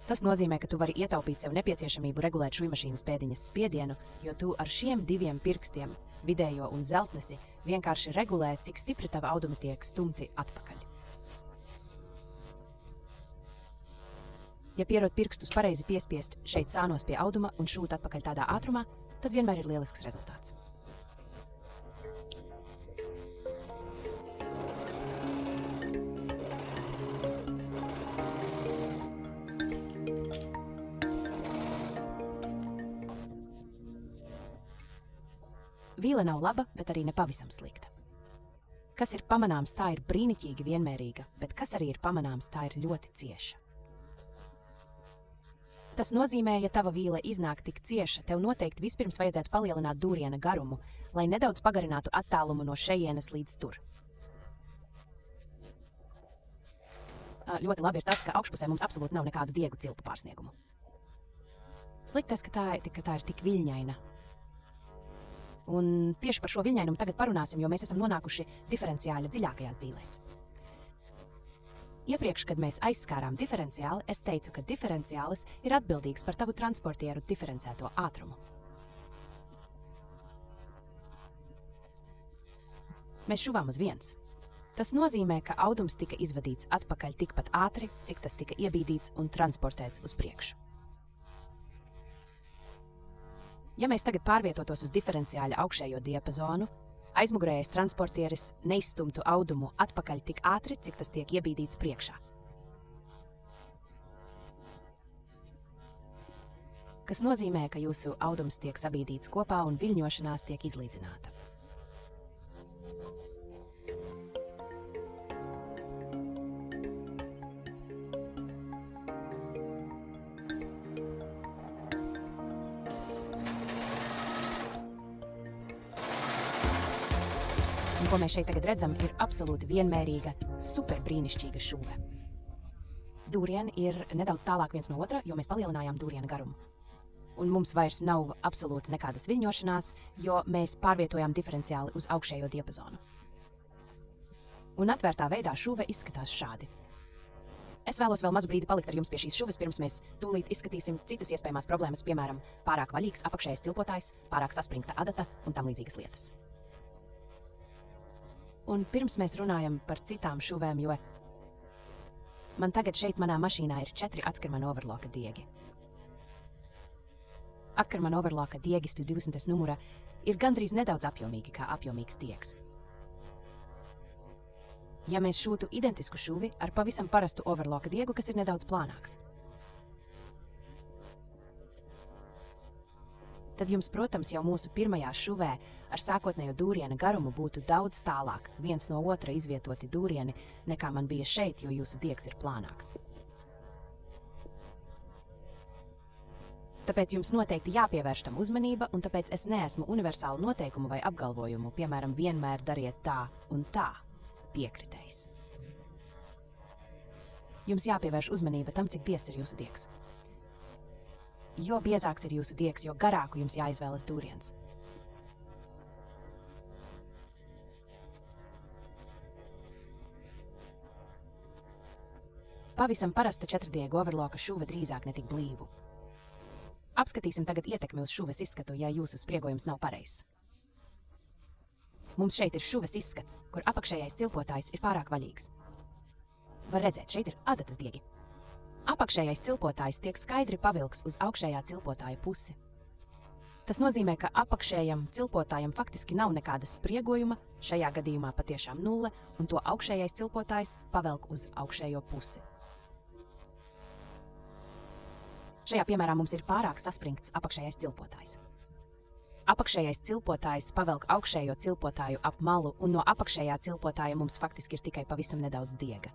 Tas nozīmē, ka tu vari ietaupīt sev nepieciešamību regulēt šujmašīnas pēdiņas spiedienu, jo tu ar šiem 2 pirkstiem, vidējo un zeltnesi, vienkārši regulē, cik stipri tava audumi tiek stumti atpakaļ. Ja pierod pirkstus pareizi piespiest šeit sānos pie auduma un šūt atpakaļ tādā ātrumā, tad vienmēr ir lielisks rezultāts. Vīle nav laba, bet arī nepavisam slikta. Kas ir pamanāms, tā ir brīniķīgi vienmērīga, bet kas arī ir pamanāms, tā ir ļoti cieša. Tas nozīmē, ja tava vīle iznāk tik cieša, tev noteikti vispirms vajadzētu palielināt dūriena garumu, lai nedaudz pagarinātu attālumu no šejienes līdz tur. Ļoti labi ir tas, ka augšpusē mums absolūti nav nekādu diegu cilpu pārsniegumu. Sliktais, ka tā ir tik viļņaina. Un tieši par šo viļņainumu tagad parunāsim, jo mēs esam nonākuši diferenciāļa dziļākajās dzīlēs. Iepriekš, kad mēs aizskārām diferenciāli, es teicu, ka diferenciālis ir atbildīgs par tavu transportieru diferencēto ātrumu. Mēs šuvām uz 1. Tas nozīmē, ka audums tika izvadīts atpakaļ tikpat ātri, cik tas tika iebīdīts un transportēts uz priekšu. Ja mēs tagad pārvietotos uz diferenciāļa augšējo diapazonu, aizmugurējais transportieris neizstumtu audumu atpakaļ tik ātri, cik tas tiek iebīdīts priekšā. Kas nozīmē, ka jūsu audums tiek sabīdīts kopā un viļņošanās tiek izlīdzināta. Ko mēs šeit tagad redzam, ir absolūti vienmērīga, super brīnišķīga šuve. dūrieni ir nedaudz tālāk viens no otra, jo mēs palielinājām dūriena garumu. Un mums vairs nav absolūti nekādas viļņošanās, jo mēs pārvietojām diferenciāli uz augšējo diapazonu. Un atvērtā veidā šuve izskatās šādi. Es vēlos vēl mazu brīdi palikt ar jums pie šīs šuves, pirms mēs tūlīt izskatīsim citas iespējamās problēmas, piemēram, pārāk vaļīgs apakšējais cilpotājs, pārāk saspringta adata un tam līdzīgas lietas. Un pirms mēs runājam par citām šuvēm, jo man tagad šeit manā mašīnā ir 4 Ackerman overloka diegi. Ackerman overloka diegi 120 numura ir gandrīz nedaudz apjomīgi kā apjomīgs diegs. Ja mēs šūtu identisku šuvi ar pavisam parastu overloka diegu, kas ir nedaudz plānāks. Tad jums, protams, jau mūsu pirmajā šuvē ar sākotnējo dūriena garumu būtu daudz tālāk viens no otra izvietoti dūrieni, nekā man bija šeit, jo jūsu diegs ir plānāks. Tāpēc jums noteikti jāpievērš tam uzmanība, un tāpēc es neesmu universālu noteikumu vai apgalvojumu, piemēram, vienmēr dariet tā un tā. Piekritējs. Jums jāpievērš uzmanība tam, cik biezs ir jūsu diegs. Jo biezāks ir jūsu diegs, jo garāku jums jāizvēlas dūriens. Pavisam parasta 4-diegu overloka šuve drīzāk netik blīvu. Apskatīsim tagad ietekmi uz šuves izskatu, ja jūsu spriegojums nav pareizs. Mums šeit ir šuves izskats, kur apakšējais cilpotājs ir pārāk vaļīgs. Var redzēt, šeit ir adatas diegi. Apakšējais cilpotājs tiek skaidri pavilks uz augšējā cilpotāja pusi. Tas nozīmē, ka apakšējam cilpotājam faktiski nav nekāda spriegojuma, šajā gadījumā patiešām 0, un to augšējais cilpotājs pavelk uz augšējo pusi. Šajā piemērā mums ir pārāk saspringts apakšējais cilpotājs. Apakšējais cilpotājs pavelk augšējo cilpotāju ap malu, un no apakšējā cilpotāja mums faktiski ir tikai pavisam nedaudz diega.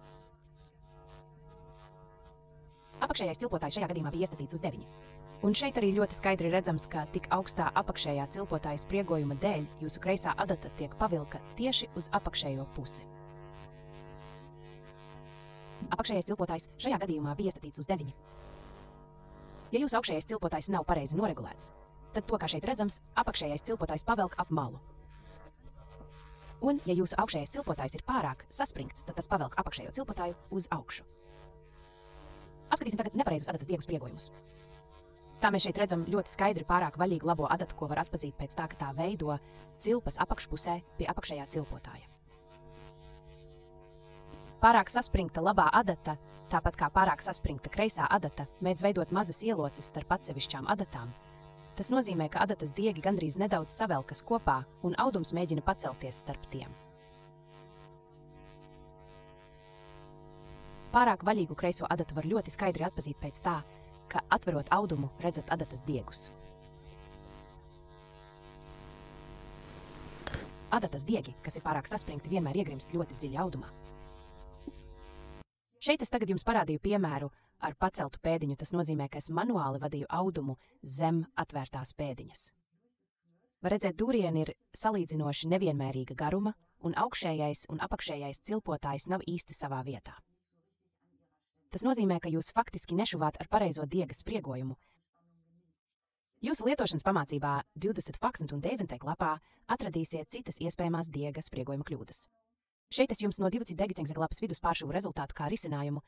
Apakšējais cilpotājs šajā gadījumā bija iestatīts uz 9. Un šeit arī ļoti skaidri redzams, ka tik augstā apakšējā cilpotāja spriegojuma dēļ jūsu kreisā adata tiek pavilka tieši uz apakšējo pusi. Apakšējais cilpotājs šajā gadījumā bija iestatīts uz 9. Ja jūsu augšējais cilpotājs nav pareizi noregulēts, tad to, kā šeit redzams, apakšējais cilpotājs pavelk ap malu. Un, ja jūsu augšējais cilpotājs ir pārāk saspringts, tad tas pavelk apakšējo cilpotāju uz augšu. Apskatīsim tagad nepareizus adatas diegu spriegojumus. Tā mēs šeit redzam ļoti skaidri pārāk vaļīgu labo adatu, ko var atpazīt pēc tā, ka tā veido cilpas apakšpusē pie apakšējā cilpotāja. Pārāk saspringta labā adata, tāpat kā pārāk saspringta kreisā adata, mēdz veidot mazas ieloces starp atsevišķām adatām. Tas nozīmē, ka adatas diegi gandrīz nedaudz savelkas kopā, un audums mēģina pacelties starp tiem. Pārāk vaļīgu kreiso adatu var ļoti skaidri atpazīt pēc tā, ka atverot audumu, redzat adatas diegus. Adatas diegi, kas ir pārāk saspringti, vienmēr iegrimst ļoti dziļi audumā. Šeit es tagad jums parādīju piemēru ar paceltu pēdiņu. Tas nozīmē, ka es manuāli vadīju audumu zem atvērtās pēdiņas. Var redzēt, dūrieni ir salīdzinoši nevienmērīga garuma, un augšējais un apakšējais cilpotājs nav īsti savā vietā. Tas nozīmē, ka jūs faktiski nešuvāt ar pareizo diega spriegojumu. Jūsu lietošanas pamācībā 20 un 9 lapā atradīsiet citas iespējamās diega spriegojuma kļūdas. Šeit es jums no 2 degicengzeglapas vidus pāršuvu rezultātu kā risinājumu.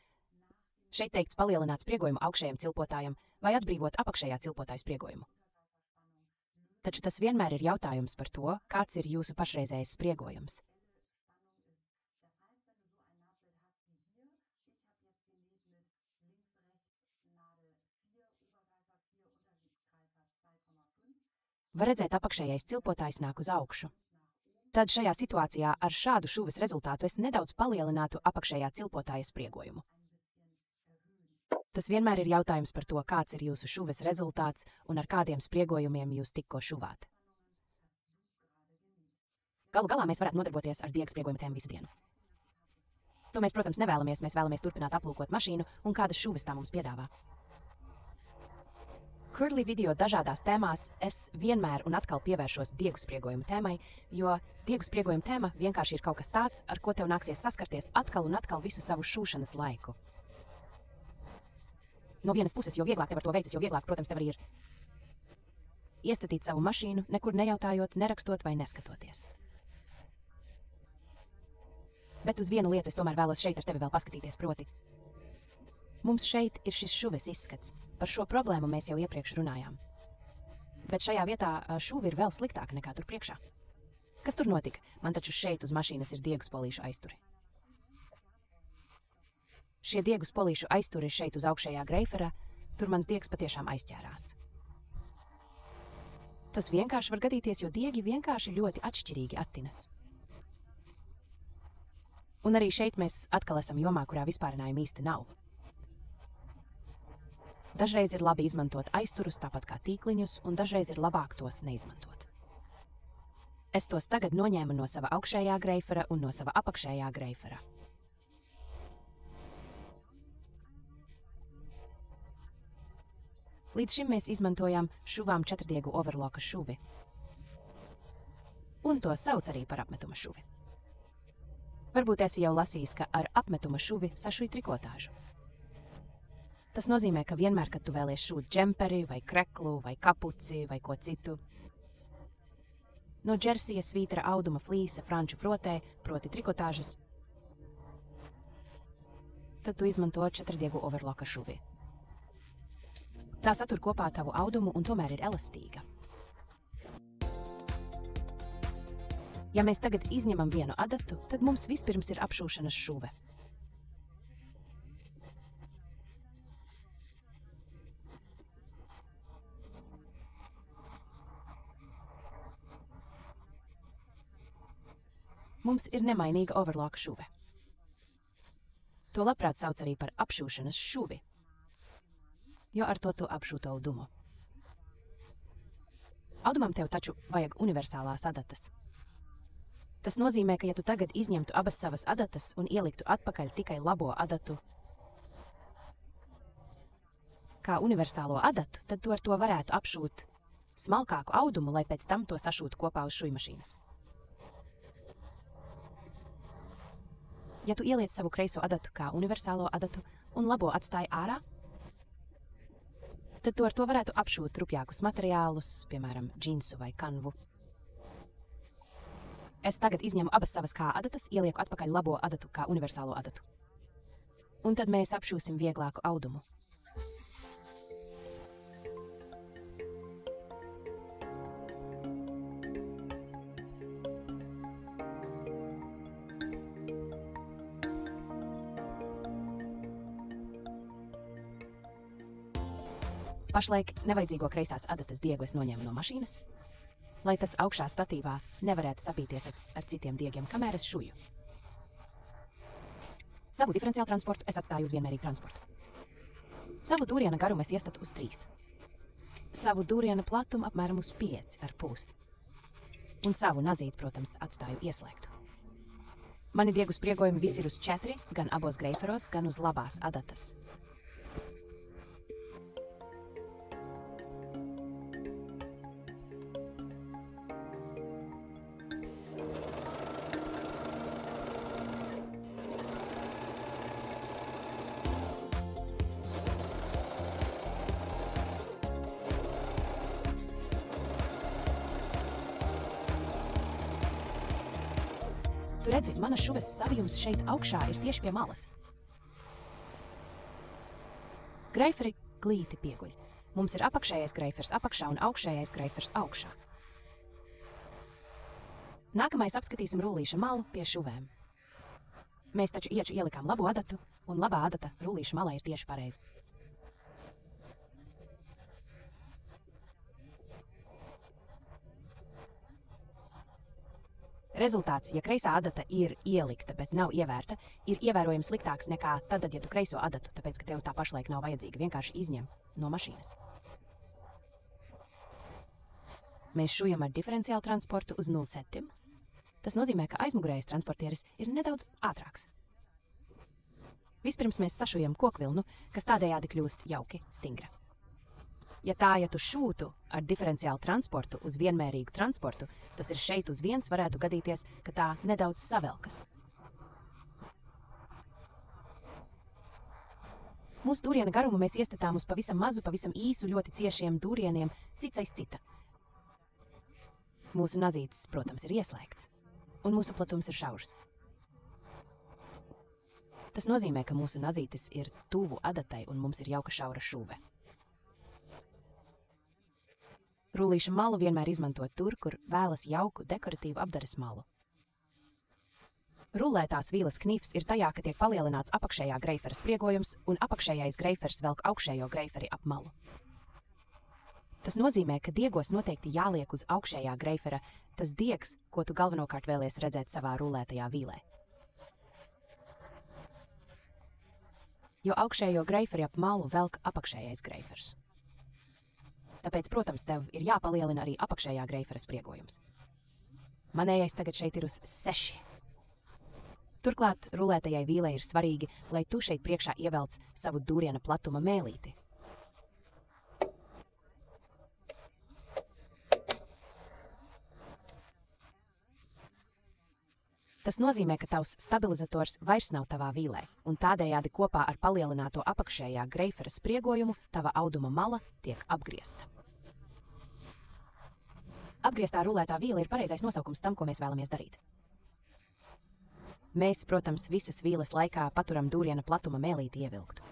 Šeit teikts palielināt spriegojumu augšējam cilpotājam vai atbrīvot apakšējā cilpotāja spriegojumu. Taču tas vienmēr ir jautājums par to, kāds ir jūsu pašreizējais spriegojums. Var redzēt, apakšējais cilpotājs nāk uz augšu. Tad šajā situācijā ar šādu šuves rezultātu es nedaudz palielinātu apakšējā cilpotāja spriegojumu. Tas vienmēr ir jautājums par to, kāds ir jūsu šuves rezultāts un ar kādiem spriegojumiem jūs tikko šuvāt. Galu galā mēs varētu nodarboties ar diega spriegojuma tēmu visu dienu. To mēs, protams, nevēlamies. Mēs vēlamies turpināt aplūkot mašīnu un kādas šuves tā mums piedāvā. Curly video dažādās tēmās es vienmēr un atkal pievēršos diegu spriegojuma tēmai, jo diegu spriegojuma tēma vienkārši ir kaut kas tāds, ar ko tev nāksies saskarties atkal un atkal visu savu šūšanas laiku. No vienas puses, jo vieglāk tev ar to veicas, jo vieglāk, protams, tev arī ir iestatīt savu mašīnu, nekur nejautājot, nerakstot vai neskatoties. Bet uz vienu lietu es tomēr vēlos šeit ar tevi vēl paskatīties, proti. Mums šeit ir šis šuves izskats. Par šo problēmu mēs jau iepriekš runājām. Bet šajā vietā šuve ir vēl sliktāka nekā tur priekšā. Kas tur notika? Man taču šeit uz mašīnas ir dieguspolīšu aizturi. Šie dieguspolīšu aizturi ir šeit uz augšējā greiferā, tur mans diegs patiešām aizķērās. Tas vienkārši var gadīties, jo diegi vienkārši ļoti atšķirīgi attinas. Un arī šeit mēs atkal esam jomā, kurā vispārinājumi īsti nav. Dažreiz ir labi izmantot aizturus, tāpat kā tīkliņus, un dažreiz ir labāk tos neizmantot. Es tos tagad noņēmu no sava augšējā greifera un no sava apakšējā greifera. Līdz šim mēs izmantojām šuvām četrdiegu overloka šuvi. Un to sauc arī par apmetuma šuvi. Varbūt esi jau lasījis, ka ar apmetuma šuvi sašuj trikotāžu. Tas nozīmē, ka vienmēr, kad tu vēlies šūt džemperi vai kreklu vai kapuci vai ko citu, no džersija, svītera, auduma, flīsa, franču frotē, proti trikotāžas, tad tu izmanto četrdiegu overloka šuvi. Tā satur kopā tavu audumu un tomēr ir elastīga. Ja mēs tagad izņemam vienu adatu, tad mums vispirms ir apšūšanas šuve. Mums ir nemainīga overloka šuve. To labprāt sauc arī par apšūšanas šuvi, jo ar to tu apšūto audumu. Audumam tev taču vajag universālās adatas. Tas nozīmē, ka ja tu tagad izņemtu abas savas adatas un ieliktu atpakaļ tikai labo adatu kā universālo adatu, tad tu ar to varētu apšūt smalkāku audumu, lai pēc tam to sašūtu kopā uz šujmašīnas. Ja tu ieliec savu kreiso adatu kā universālo adatu un labo atstāji ārā, tad tu ar to varētu apšūt trupjākus materiālus, piemēram, džinsu vai kanvu. Es tagad izņemu abas savas kā adatas, ielieku atpakaļ labo adatu kā universālo adatu. Un tad mēs apšūsim vieglāku audumu. Pašlaik nevajadzīgo kreisās adatas diegu es noņēmu no mašīnas, lai tas augšā statīvā nevarētu sapīties ar citiem diegiem, kamēr es šuju. Savu diferenciālu transportu es atstāju uz vienmērīgu transportu. Savu dūriena garumu es iestatu uz 3. Savu dūriena platumu apmēram uz 5,5. Un savu nazīti, protams, atstāju ieslēgtu. Mani diegu spriegojumi visi ir uz 4, gan abos greiferos, gan uz labās adatas. Tu redzi, manas šuves savijums šeit augšā ir tieši pie malas. Greiferi glīti pieguļ. Mums ir apakšējais greifers apakšā un augšējais greifers augšā. Nākamais apskatīsim rullīša malu pie šuvēm. Mēs taču ieču ielikām labu adatu, un labā adata rullīša malā ir tieši pareizi. Rezultāts, ja kreisā adata ir ielikta, bet nav ievērta, ir ievērojami sliktāks nekā tad, ja tu kreiso adatu, tāpēc, ka tev tā pašlaik nav vajadzīga, vienkārši izņem no mašīnas. Mēs šujam ar diferenciālu transportu uz 0,7. Tas nozīmē, ka aizmugurējais transportieris ir nedaudz ātrāks. Vispirms mēs sašujam kokvilnu, kas tādējādi kļūst jauki stingra. Ja tu šūtu ar diferenciālu transportu uz vienmērīgu transportu, tas ir šeit uz 1 varētu gadīties, ka tā nedaudz savelkas. Mūsu dūriena garumu mēs iestatām uz pavisam mazu, pavisam īsu, ļoti ciešiem dūrieniem, cits aiz cita. Mūsu nazītis, protams, ir ieslēgts, un mūsu platums ir šaurs. Tas nozīmē, ka mūsu nazītis ir tuvu adatai un mums ir jauka šaura šuve. Rullīša malu vienmēr izmanto tur, kur vēlas jauku, dekoratīvu apdares malu. Rullētās vīles knifs ir tajā, ka tiek palielināts apakšējā greifera spriegojums un apakšējais greifers velk augšējo greiferi ap malu. Tas nozīmē, ka diegos noteikti jāliek uz augšējā greifera tas diegs, ko tu galvenokārt vēlies redzēt savā rullētajā vīlē. Jo augšējo greiferi ap malu velk apakšējais greifers. Tāpēc, protams, tev ir jāpalielina arī apakšējā greifera spriegojums. Manējais tagad šeit ir uz 6. Turklāt rullētajai vīlei ir svarīgi, lai tu šeit priekšā ievelc savu dūriena platuma mēlīti. Tas nozīmē, ka tavs stabilizators vairs nav tavā vīlē, un tādējādi kopā ar palielināto apakšējā greifera spriegojumu tava auduma mala tiek apgriezta. Apgrieztā rullētā vīla ir pareizais nosaukums tam, ko mēs vēlamies darīt. Mēs, protams, visas vīles laikā paturam dūriena platuma mēlīti ievilktu.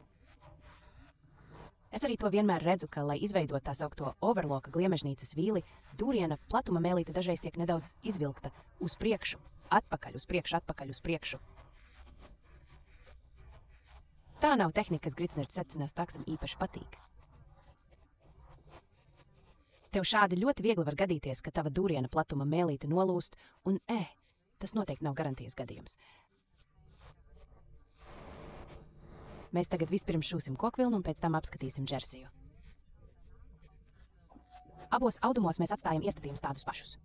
Es arī to vienmēr redzu, ka, lai izveidot tā saukto overloka gliemežnīcas vīli, dūriena platuma mēlīte dažreiz tiek nedaudz izvilkta uz priekšu, atpakaļ, uz priekšu, atpakaļ, uz priekšu. Tā nav tehnika, kas Gritsners secinās taksam īpaši patīk. Tev šādi ļoti viegli var gadīties, ka tava dūriena platuma mēlīte nolūst, un tas noteikti nav garantijas gadījums. Mēs tagad vispirms šūsim kokvilnu un pēc tam apskatīsim džersiju. Abos audumos mēs atstājam iestatījumus tādus pašus.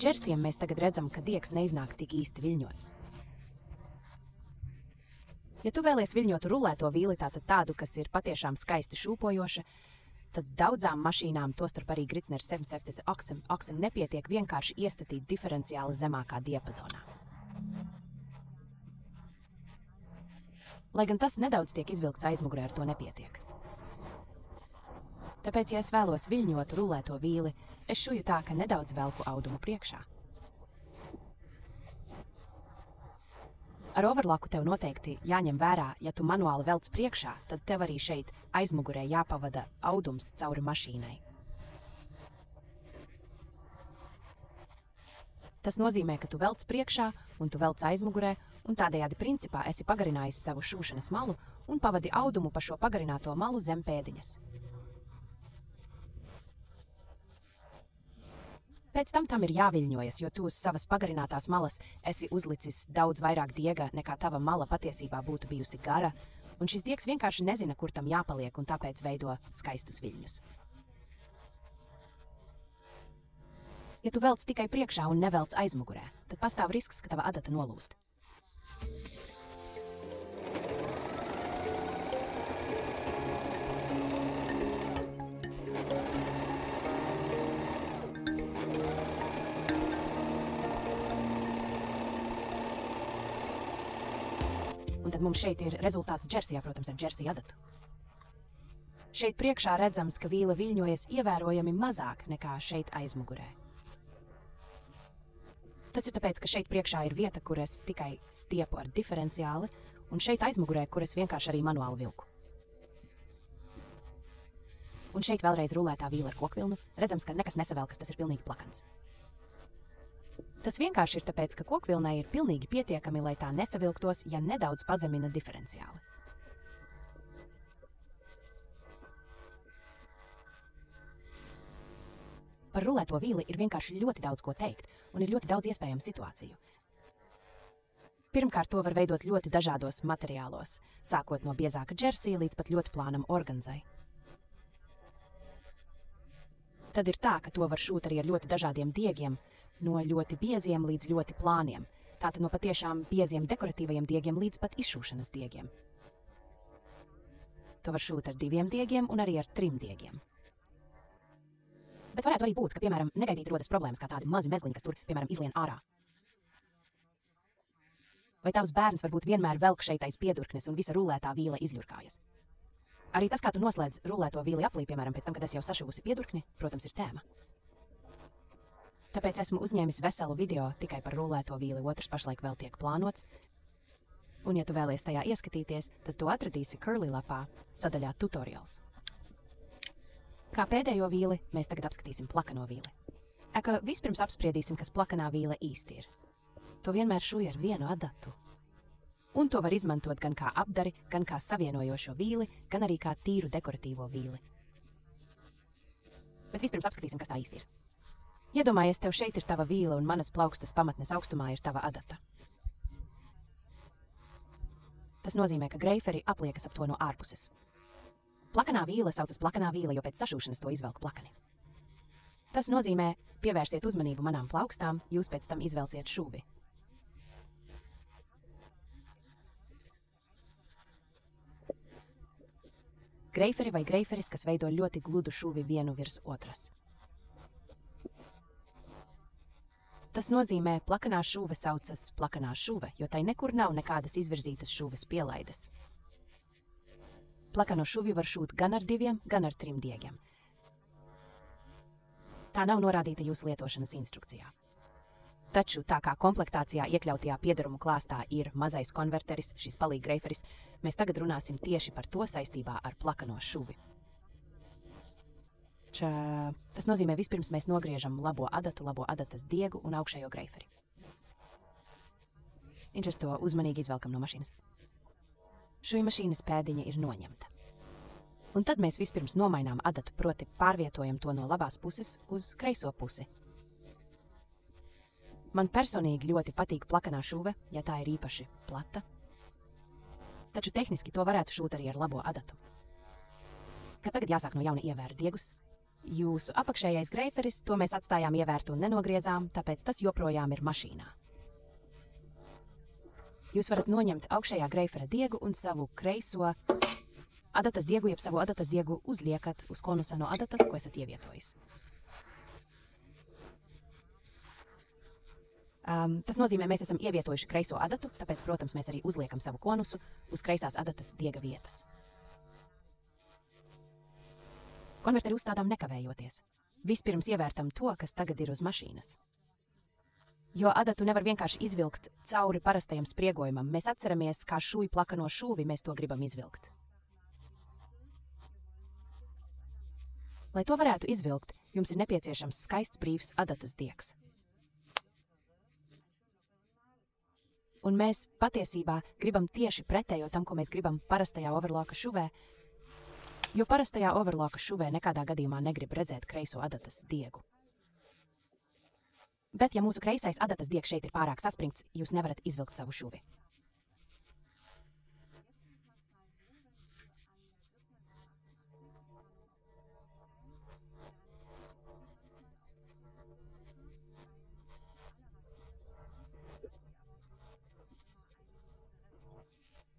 Džersijam mēs tagad redzam, ka diegs neiznāk tik īsti viļņots. Ja tu vēlies viļņotu rullēto vīli, tātad tādu, kas ir patiešām skaisti šūpojoša, tad daudzām mašīnām, tostarp arī Gritsner 750 Oxen nepietiek vienkārši iestatīt diferenciāli zemākā diapazonā. Lai gan tas nedaudz tiek izvilkts aizmugurē, ar to nepietiek. Tāpēc, ja es vēlos viļņot rullēto vīli, es šuju tā, ka nedaudz velku audumu priekšā. Ar overloku tev noteikti jāņem vērā, ja tu manuāli velc priekšā, tad tev arī šeit aizmugurē jāpavada audums cauri mašīnai. Tas nozīmē, ka tu velc priekšā un tu velc aizmugurē, un tādējādi principā esi pagarinājis savu šūšanas malu un pavadi audumu pa šo pagarināto malu zem pēdiņas. Pēc tam ir jāviļņojas, jo tu uz savas pagarinātās malas esi uzlicis daudz vairāk diega, nekā tava mala patiesībā būtu bijusi gara, un šis diegs vienkārši nezina, kur tam jāpaliek, un tāpēc veido skaistus viļņus. Ja tu velc tikai priekšā un nevelc aizmugurē, tad pastāv risks, ka tava adata nolūst. Un tad mums šeit ir rezultāts džersijā, protams, ar džersija adatu. Šeit priekšā redzams, ka vīla viļņojas ievērojami mazāk nekā šeit aizmugurē. Tas ir tāpēc, ka šeit priekšā ir vieta, kur es tikai stiepu ar diferenciāli, un šeit aizmugurē, kur es vienkārši arī manuāli vilku. Un šeit vēlreiz rullētā vīla ar kokvilnu, redzams, ka nekas nesavelkas, tas ir pilnīgi plakans. Tas vienkārši ir tāpēc, ka kokvilnai ir pilnīgi pietiekami, lai tā nesavilktos, ja nedaudz pazemina diferenciāli. Par rullēto vīli ir vienkārši ļoti daudz ko teikt, un ir ļoti daudz iespējamu situāciju. Pirmkārt, to var veidot ļoti dažādos materiālos, sākot no biezāka džersija līdz pat ļoti plānam organzai. Tad ir tā, ka to var šūt arī ar ļoti dažādiem diegiem, no ļoti bieziem līdz ļoti plāniem, tātad no patiešām bieziem dekoratīvajiem diegiem līdz pat izšūšanas diegiem. To var šūt ar 2 diegiem un arī ar 3 diegiem. Bet varētu arī būt, ka, piemēram, negaidīti rodas problēmas kā tādi mazi mezgliņi, kas tur, piemēram, izlien ārā. Vai tavs bērns varbūt vienmēr velk šeit aiz piedurknes un visa rullētā vīle izļurkājas? Arī tas, kā tu noslēdz rullēto vīli aplī, piemēram, pēc tam, kad es jau sašuvusi piedurkni, protams, ir tēma. Tāpēc esmu uzņēmis veselu video tikai par rullēto vīli, otrs pašlaik vēl tiek plānots. Un, ja tu vēlies tajā ieskatīties, tad tu atradīsi Curly lapā sadaļā tutorials. Kā pēdējo vīli, mēs tagad apskatīsim plakano vīli. Vispirms apspriedīsim, kas plakanā vīle īsti ir. To vienmēr šuj ar vienu adatu. Un to var izmantot gan kā apdari, gan kā savienojošo vīli, gan arī kā tīru dekoratīvo vīli. Bet vispirms apskatīsim, kas tā īsti ir. Iedomājies, tev šeit ir tava vīle un manas plaukstas pamatnes augstumā ir tava adata. Tas nozīmē, ka greiferi apliekas ap to no ārpuses. Plakanā vīle saucas plakanā vīle, jo pēc sašūšanas to izvelk plakani. Tas nozīmē, pievērsiet uzmanību manām plaukstām, jūs pēc tam izvelciet šuvi. Greiferi vai greiferis, kas veido ļoti gludu šuvi vienu virs otras. Tas nozīmē, plakanā šuve saucas plakanā šuve, jo tai nekur nav nekādas izvirzītas šuves pielaides. Plakano šuvi var šūt gan ar 2, gan ar 3 diegiem. Tā nav norādīta jūsu lietošanas instrukcijā. Taču, tā kā komplektācijā iekļautajā piedarumu klāstā ir mazais konverteris, šis palīg greiferis, mēs tagad runāsim tieši par to saistībā ar plakano šuvi. Tas nozīmē, vispirms mēs nogriežam labo adatu, labo adatas diegu un augšējo greiferi. Inčers to uzmanīgi izvelkam no mašīnas. Šuj mašīnas pēdiņa ir noņemta. Un tad mēs vispirms nomainām adatu, proti pārvietojam to no labās puses uz kreiso pusi. Man personīgi ļoti patīk plakanā šuve, ja tā ir īpaši plata. Taču tehniski to varētu šūt arī ar labo adatu. Kad tagad jāsāk no jauna ievērt diegus, jūsu apakšējais greiferis, to mēs atstājām ievērtu un nenogriezām, tāpēc tas joprojām ir mašīnā. Jūs varat noņemt augšējā greifera diegu un savu kreiso adatas diegu, jeb savu adatas diegu uzliekat uz konusa no adatas, ko esat ievietojis. Tas nozīmē, mēs esam ievietojuši kreiso adatu, tāpēc, protams, mēs arī uzliekam savu konusu uz kreisās adatas diega vietas. Konverteri uzstādām nekavējoties. Vispirms ievērtam to, kas tagad ir uz mašīnas. Jo adatu nevar vienkārši izvilkt cauri parastajam spriegojumam. Mēs atceramies, kā šuj plakano šuvi, mēs to gribam izvilkt. Lai to varētu izvilkt, jums ir nepieciešams skaists brīvs adatas diegs. Un mēs patiesībā gribam tieši pretējo tam, ko mēs gribam parastajā overloka šuvē, jo parastajā overloka šuvē nekādā gadījumā negrib redzēt kreiso adatas diegu. Bet, ja mūsu kreisais adatas diegs šeit ir pārāk saspringts, jūs nevarat izvilkt savu šuvi.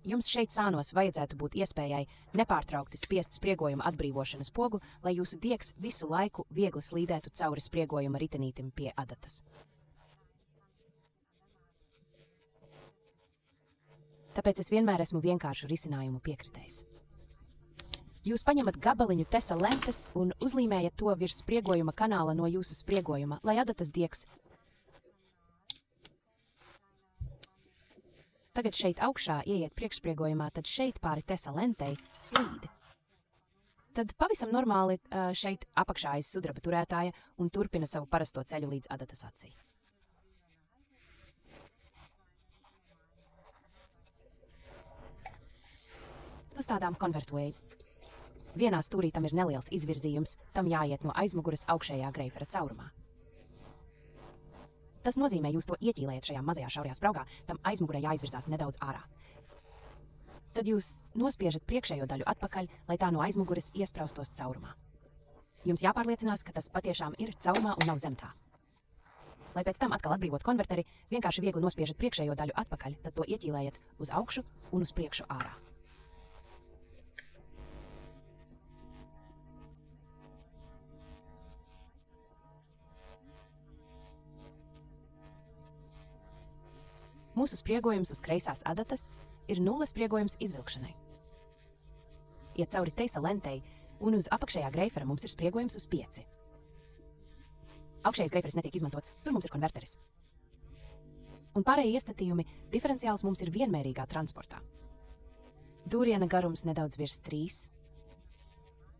Jums šeit sānos vajadzētu būt iespējai nepārtraukti spiest spriegojuma atbrīvošanas pogu, lai jūsu diegs visu laiku viegli slīdētu cauri spriegojuma ritenītim pie adatas. Tāpēc es vienmēr esmu vienkāršu risinājumu piekritējis. Jūs paņemat gabaliņu tesa lentes un uzlīmējat to virs spriegojuma kanāla no jūsu spriegojuma, lai adatas diegs tagad šeit augšā ieiet priekšspriegojumā, tad šeit pāri tesa lentei slīd. Tad pavisam normāli šeit apakšā aiz sudraba turētāja un turpina savu parasto ceļu līdz adatas acī. Uzstādām konvertuēju. Vienā stūrī tam ir neliels izvirzījums, tam jāiet no aizmuguras augšējā greifera caurumā. Tas nozīmē, jūs to ieķīlējat šajā mazajā šaurajā spraugā, tam aizmugurē jāizvirzās nedaudz ārā. Tad jūs nospiežat priekšējo daļu atpakaļ, lai tā no aizmuguras iespraustos caurumā. Jums jāpārliecinās, ka tas patiešām ir caurumā un nav zem tā. Lai pēc tam atkal atbrīvot konverteri, vienkārši viegli nospiežat priekšējo daļu atpakaļ, tad to ieķīlējat uz augšu un uz priekšu ārā. Mūsu spriegojums uz kreisās adatas ir nulles spriegojums izvilkšanai. Iet cauri teisa lentei, un uz apakšējā greifera mums ir spriegojums uz 5. Augšējais greiferis netiek izmantots, tur mums ir konverteris. Un pārējie iestatījumi diferenciāls mums ir vienmērīgā transportā. Dūriena garums nedaudz virs 3.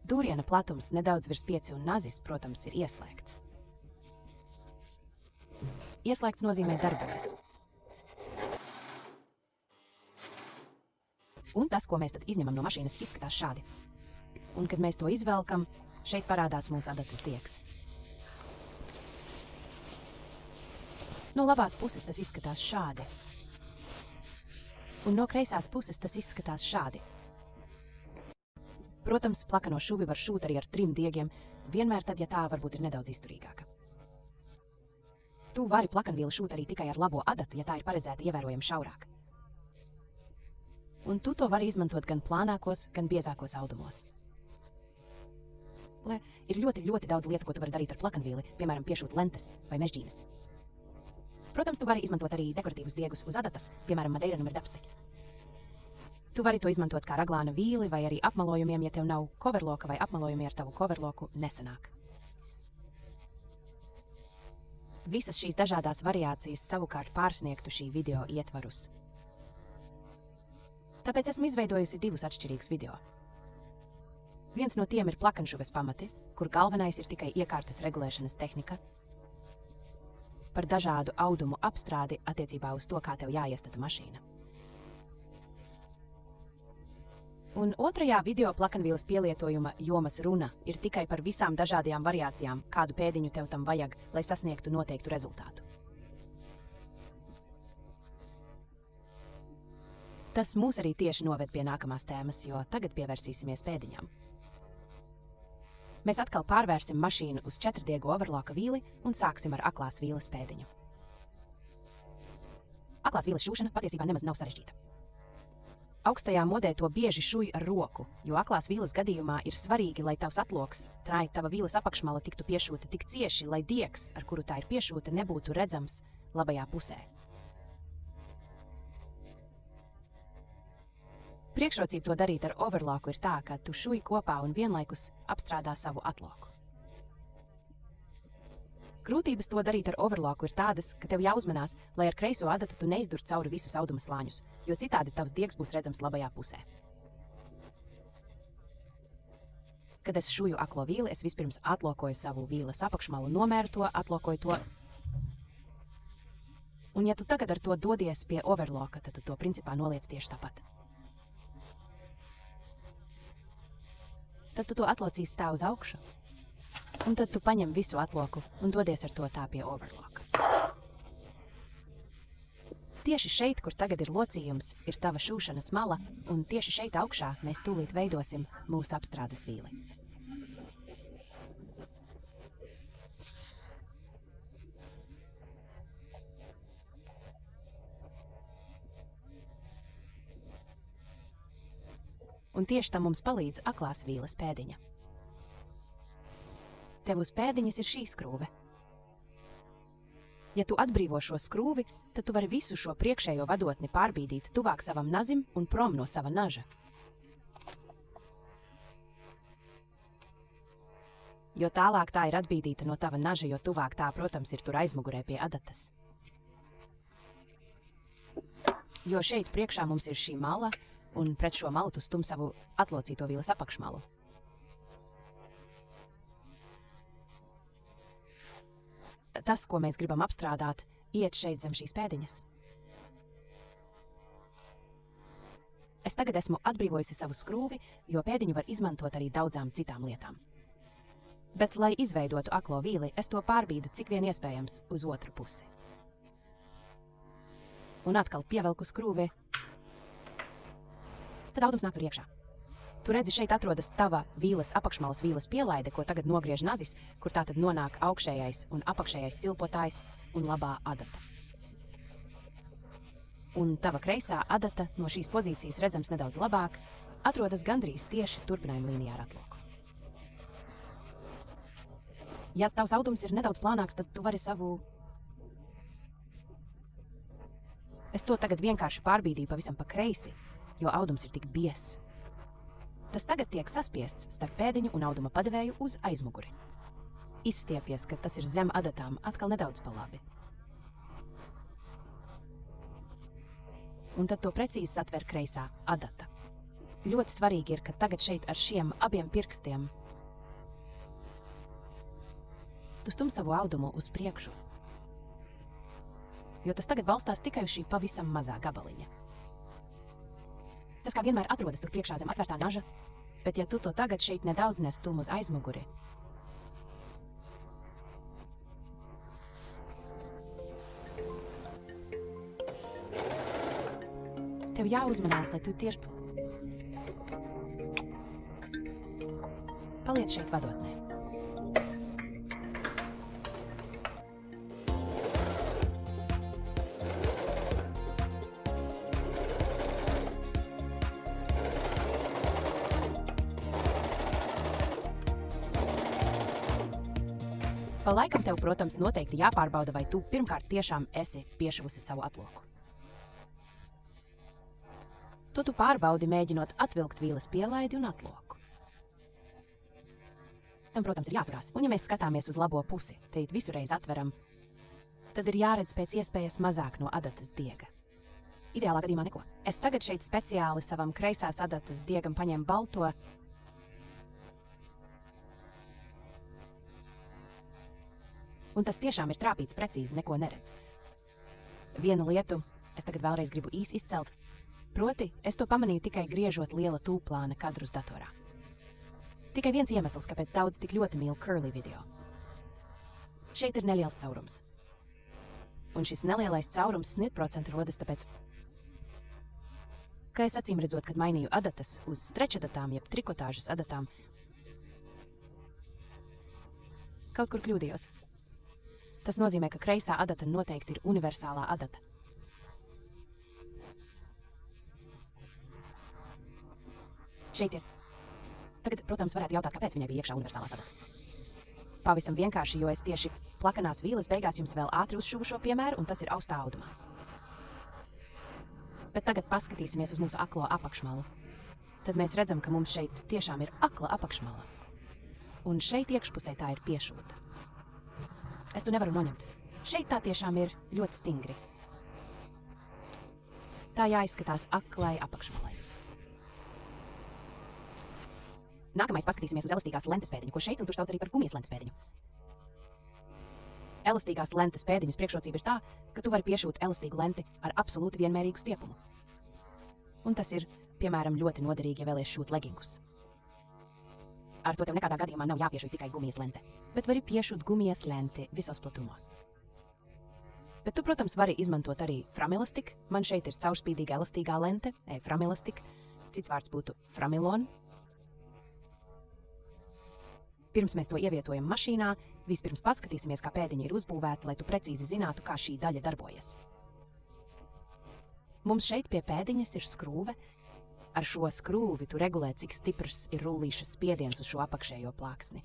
Dūriena platums nedaudz virs 5 un nazis, protams, ir ieslēgts. Ieslēgts nozīmē darbojas. Un tas, ko mēs tad izņemam no mašīnas, izskatās šādi. Un, kad mēs to izvelkam, šeit parādās mūsu adatas diegs. No labās puses tas izskatās šādi. Un no kreisās puses tas izskatās šādi. Protams, plakano šuvi var šūt arī ar 3 diegiem, vienmēr tad, ja tā varbūt ir nedaudz izturīgāka. Tu vari plakanvīli šūt arī tikai ar labo adatu, ja tā ir paredzēta ievērojami šaurāk. Un tu to vari izmantot gan plānākos, gan biezākos audumos. Ir ļoti daudz lietu, ko tu vari darīt ar plakanvīli, piemēram, piešūt lentes vai mežģīnes. Protams, tu vari izmantot arī dekoratīvus diegus uz adatas, piemēram, madeira numur dapsteķi. Tu vari to izmantot kā raglāna vīli vai arī apmalojumiem, ja tev nav coverloka vai apmalojumi ar tavu coverloku nesanāk. Visas šīs dažādās variācijas savukārt pārsniegtu šī video ietvarus. Tāpēc esmu izveidojusi 2 atšķirīgus video. Viens no tiem ir plakanšuves pamati, kur galvenais ir tikai iekārtas regulēšanas tehnika, par dažādu audumu apstrādi attiecībā uz to, kā tev jāiestata mašīna. Un otrajā video plakanvīles pielietojuma jomas runa ir tikai par visām dažādajām variācijām, kādu pēdiņu tev tam vajag, lai sasniegtu noteiktu rezultātu. Tas mūs arī tieši noved pie nākamās tēmas, jo tagad pievērsīsimies pēdiņām. Mēs atkal pārvērsim mašīnu uz 4-diegu overloka vīli un sāksim ar aklās vīles pēdiņu. Aklās vīles šūšana patiesībā nemaz nav sarežģīta. Augstajā modē to bieži šuj ar roku, jo aklās vīles gadījumā ir svarīgi, lai tavs atloks, tava vīles apakšmala tiktu piešūta tik cieši, lai diegs, ar kuru tā ir piešūta, nebūtu redzams labajā pusē. Priekšrocība to darīt ar overloku ir tā, ka tu šuj kopā un vienlaikus apstrādā savu atloku. Grūtības to darīt ar overloku ir tādas, ka tev jāuzmanās, lai ar kreiso adatu tu neizdur cauri visus auduma slāņus, jo citādi tavs diegs būs redzams labajā pusē. Kad es šuju aklo vīli, es vispirms atlokoju savu vīles apakšmalu, nomēru to, atlokoju to. Un ja tu tagad ar to dodies pie overloka, tad tu to principā noliec tieši tāpat. Tad tu to atlocīsi tā uz augšu, un tad tu paņem visu atloku un dodies ar to tā pie overloka. Tieši šeit, kur tagad ir locījums, ir tava šūšanas mala, un tieši šeit augšā mēs tūlīt veidosim mūsu apstrādes vīli. Un tieši tam mums palīdz aklās vīles pēdiņa. Tev uz pēdiņas ir šī skrūve. Ja tu atbrīvo šo skrūvi, tad tu vari visu šo priekšējo vadotni pārbīdīt tuvāk savam nazim un prom no sava naža. Jo tālāk tā ir atbīdīta no tava naža, jo tuvāk tā, protams, ir tur aizmugurē pie adatas. Jo šeit priekšā mums ir šī mala, un pret šo malu tu stum savu atlocīto vīles apakšmalu. Tas, ko mēs gribam apstrādāt, iet šeit zem šīs pēdiņas. Es tagad esmu atbrīvojusi savu skrūvi, jo pēdiņu var izmantot arī daudzām citām lietām. Bet, lai izveidotu aklo vīli, es to pārbīdu cik vien iespējams uz otru pusi. Un atkal pievelku skrūvi. Tad audums nāk tur iekšā. Tu redzi, šeit atrodas tava vīles apakšmalas vīles pielaide, ko tagad nogriež nazis, kur tā tad nonāk augšējais un apakšējais cilpotājs un labā adata. Un tava kreisā adata no šīs pozīcijas redzams nedaudz labāk, atrodas gandrīz tieši turpinājuma līnijā ar atloku. Ja tavs audums ir nedaudz plānāks, tad tu vari savu Es to tagad vienkārši pārbīdīju pavisam pa kreisi, jo audums ir tik biezs. Tas tagad tiek saspiests starp pēdiņu un auduma padevēju uz aizmuguri. Izstiepies, ka tas ir zem adatām, atkal nedaudz pa labi. Un tad to precīzi satver kreisā adata. Ļoti svarīgi ir, ka tagad šeit ar šiem abiem pirkstiem tu stum savu audumu uz priekšu, jo tas tagad balstās tikai uz šī pavisam mazā gabaliņa. Tas kā vienmēr atrodas tur priekšā zem atvērtā naža, bet ja tu to tagad šeit nedaudz nestum uz aizmuguri, tev jāuzmanās, lai tu tieši paliec šeit vadotnē. Pa laikam tev, protams, noteikti jāpārbauda, vai tu pirmkārt tiešām esi piešuvusi savu atloku. To tu pārbaudi, mēģinot atvilkt vīles pielaidi un atloku. Tam, protams, ir jāturās. Un ja mēs skatāmies uz labo pusi, te it visu reizi atveram, tad ir jāredz pēc iespējas mazāk no adatas diega. Ideālā gadījumā neko. Es tagad šeit speciāli savam kreisās adatas diegam paņēmu balto, un tas tiešām ir trāpīts precīzi, neko neredz. Vienu lietu es tagad vēlreiz gribu īsi izcelt, proti, es to pamanīju tikai griežot liela tūplāna kadrus datorā. Tikai viens iemesls, kāpēc daudz tik ļoti mīl curly video. Šeit ir neliels caurums. Un šis nelielais caurums 100% rodas tāpēc, ka es acīm redzot, kad mainīju adatas uz strečadatām, jeb trikotāžas adatām, kaut kur kļūdījos. Tas nozīmē, ka kreisā adata noteikti ir universālā adata. Šeit ir. Tagad, protams, varētu jautāt, kāpēc viņai bija iekšā universālās adatas. Pavisam vienkārši, jo es tieši plakanās vīles beigās jums vēl ātri uzšuvu šo piemēru, un tas ir austā audumā. Bet tagad paskatīsimies uz mūsu aklo apakšmalu. Tad mēs redzam, ka mums šeit tiešām ir akla apakšmala. Un šeit iekšpusē tā ir piešūta. Es to nevaru noņemt. Šeit tā tiešām ir ļoti stingri. Tā jāizskatās aklai apakšmalai. Nākamais paskatīsimies uz elastīgās lentes pēdiņu, ko šeit un tur sauc arī par gumijas lentes pēdiņu. Elastīgās lentes pēdiņas priekšrocība ir tā, ka tu vari piešūt elastīgu lenti ar absolūti vienmērīgu stiepumu. Un tas ir, piemēram, ļoti noderīgi, ja vēlies šūt legingus. Ar to tev nekādā gadījumā nav jāpiešūt tikai gumijas lente, bet vari piešūt gumijas lenti visos platumos. Bet tu, protams, vari izmantot arī framelastik. Man šeit ir caurspīdīga elastīgā lente, framelastik. Cits vārds būtu framilon. Pirms mēs to ievietojam mašīnā, vispirms paskatīsimies, kā pēdiņa ir uzbūvēta, lai tu precīzi zinātu, kā šī daļa darbojas. Mums šeit pie pēdiņas ir skrūve. Ar šo skrūvi tu regulē, cik stiprs ir rullīša spiediens uz šo apakšējo plāksni.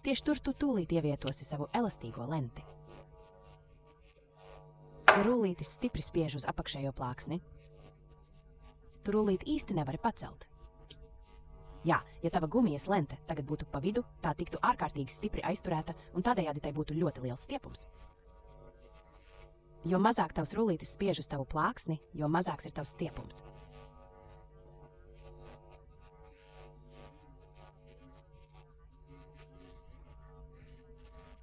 Tieši tur tu tūlīt ievietosi savu elastīgo lenti. Ja rullītis stipri spiež uz apakšējo plāksni, tu rullīti īsti nevari pacelt. Jā, ja tava gumijas lente tagad būtu pa vidu, tā tiktu ārkārtīgi stipri aizturēta un tādējādi tai būtu ļoti liels stiepums. Jo mazāk tavs rullītis spiež uz tavu plāksni, jo mazāks ir tavs stiepums.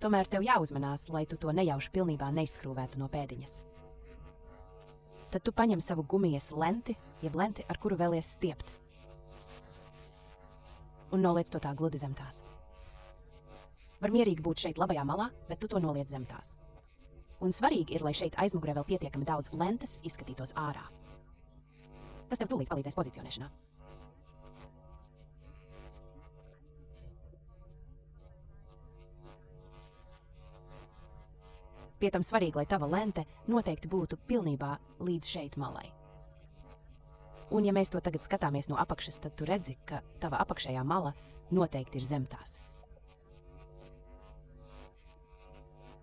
Tomēr tev jāuzmanās, lai tu to nejauši pilnībā neizskrūvētu no pēdiņas. Tad tu paņem savu gumijas lenti, jeb lenti, ar kuru vēlies stiept. Un noliec to tā gludi zem tās. Var mierīgi būt šeit labajā malā, bet tu to noliec zem tās. Un svarīgi ir, lai šeit aizmugurē vēl pietiekami daudz lentes izskatītos ārā. Tas tev tūlīt palīdzēs pozicionēšanā. Pie tam svarīgi, lai tava lente noteikti būtu pilnībā līdz šeit malai. Un ja mēs to tagad skatāmies no apakšas, tad tu redzi, ka tava apakšējā mala noteikti ir zem tās.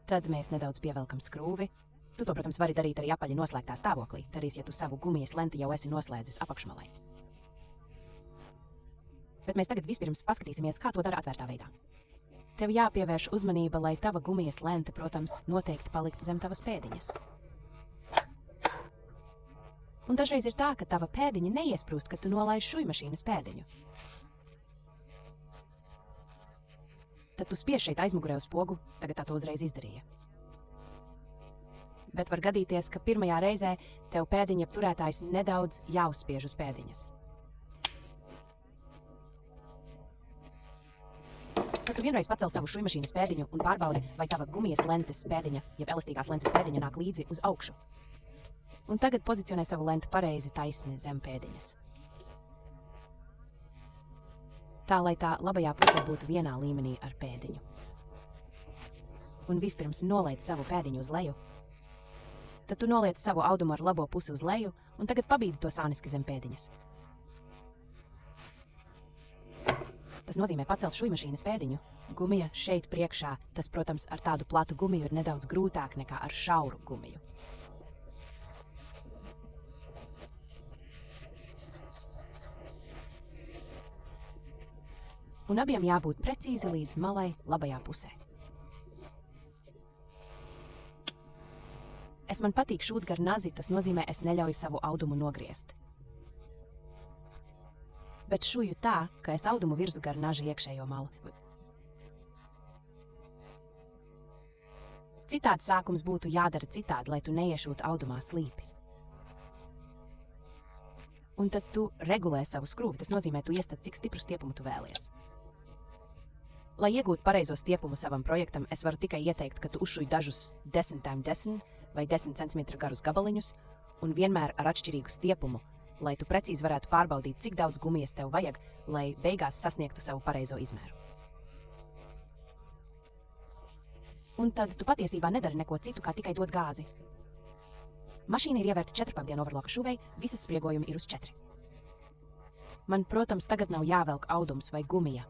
Tad mēs nedaudz pievelkam skrūvi, Tu to, protams, vari darīt arī apaļi noslēgtā stāvoklī, darīs, ja tu savu gumijas lenti jau esi noslēdzis apakšmalai. Bet mēs tagad vispirms paskatīsimies, kā to dara atvērtā veidā. Tev jāpievērš uzmanība, lai tava gumijas lente, protams, noteikti paliktu zem tavas pēdiņas. Un dažreiz ir tā, ka tava pēdiņa neiesprūst, kad tu nolaiž šujmašīnas pēdiņu. Tad tu spiež šeit aizmugurē uz pogu, tagad tā to uzreiz izdarīja. Bet var gadīties, ka pirmajā reizē tev pēdiņa turētājs nedaudz jāuzspiež uz pēdiņas. Tad tu vienreiz pacel savu šujmašīnas pēdiņu un pārbaudi, vai tava gumijas lentes pēdiņa, jeb elastīgās lentes pēdiņa nāk līdzi uz augšu. Un tagad pozicionē savu lentu pareizi taisni zem pēdiņas. Tā, lai tā labajā pusē būtu vienā līmenī ar pēdiņu. Un vispirms nolaid savu pēdiņu uz leju. Tad tu noliec savu audumu ar labo pusi uz leju, un tagad pabīdi to sāniski zem pēdiņas. Tas nozīmē pacelt šujmašīnas pēdiņu. Gumija šeit priekšā, tas, protams, ar tādu platu gumiju ir nedaudz grūtāk nekā ar šauru gumiju. Un abiem jābūt precīzi līdz malai labajā pusē. Man patīk šūt gar nazi, tas nozīmē, es neļauju savu audumu nogriezt. Bet šuju tā, ka es audumu virzu gar naža iekšējo malu. Citādi sākums būtu jādara citādi, lai tu neiešūtu audumā slīpi. Un tad tu regulē savu skrūvi, tas nozīmē, tu iestat, cik stipru stiepumu tu vēlies. Lai iegūtu pareizo stiepumu savam projektam, es varu tikai ieteikt, ka tu uzšuj dažus 10x10 vai 10 cm garus gabaliņus un vienmēr ar atšķirīgu stiepumu, lai tu precīzi varētu pārbaudīt, cik daudz gumijas tev vajag, lai beigās sasniegtu savu pareizo izmēru. Un tad tu patiesībā nedari neko citu, kā tikai dod gāzi. Mašīna ir ievērta 4-pavdienu overloka šuvei, visas spriegojumi ir uz 4. Man, protams, tagad nav jāvelk audums vai gumija.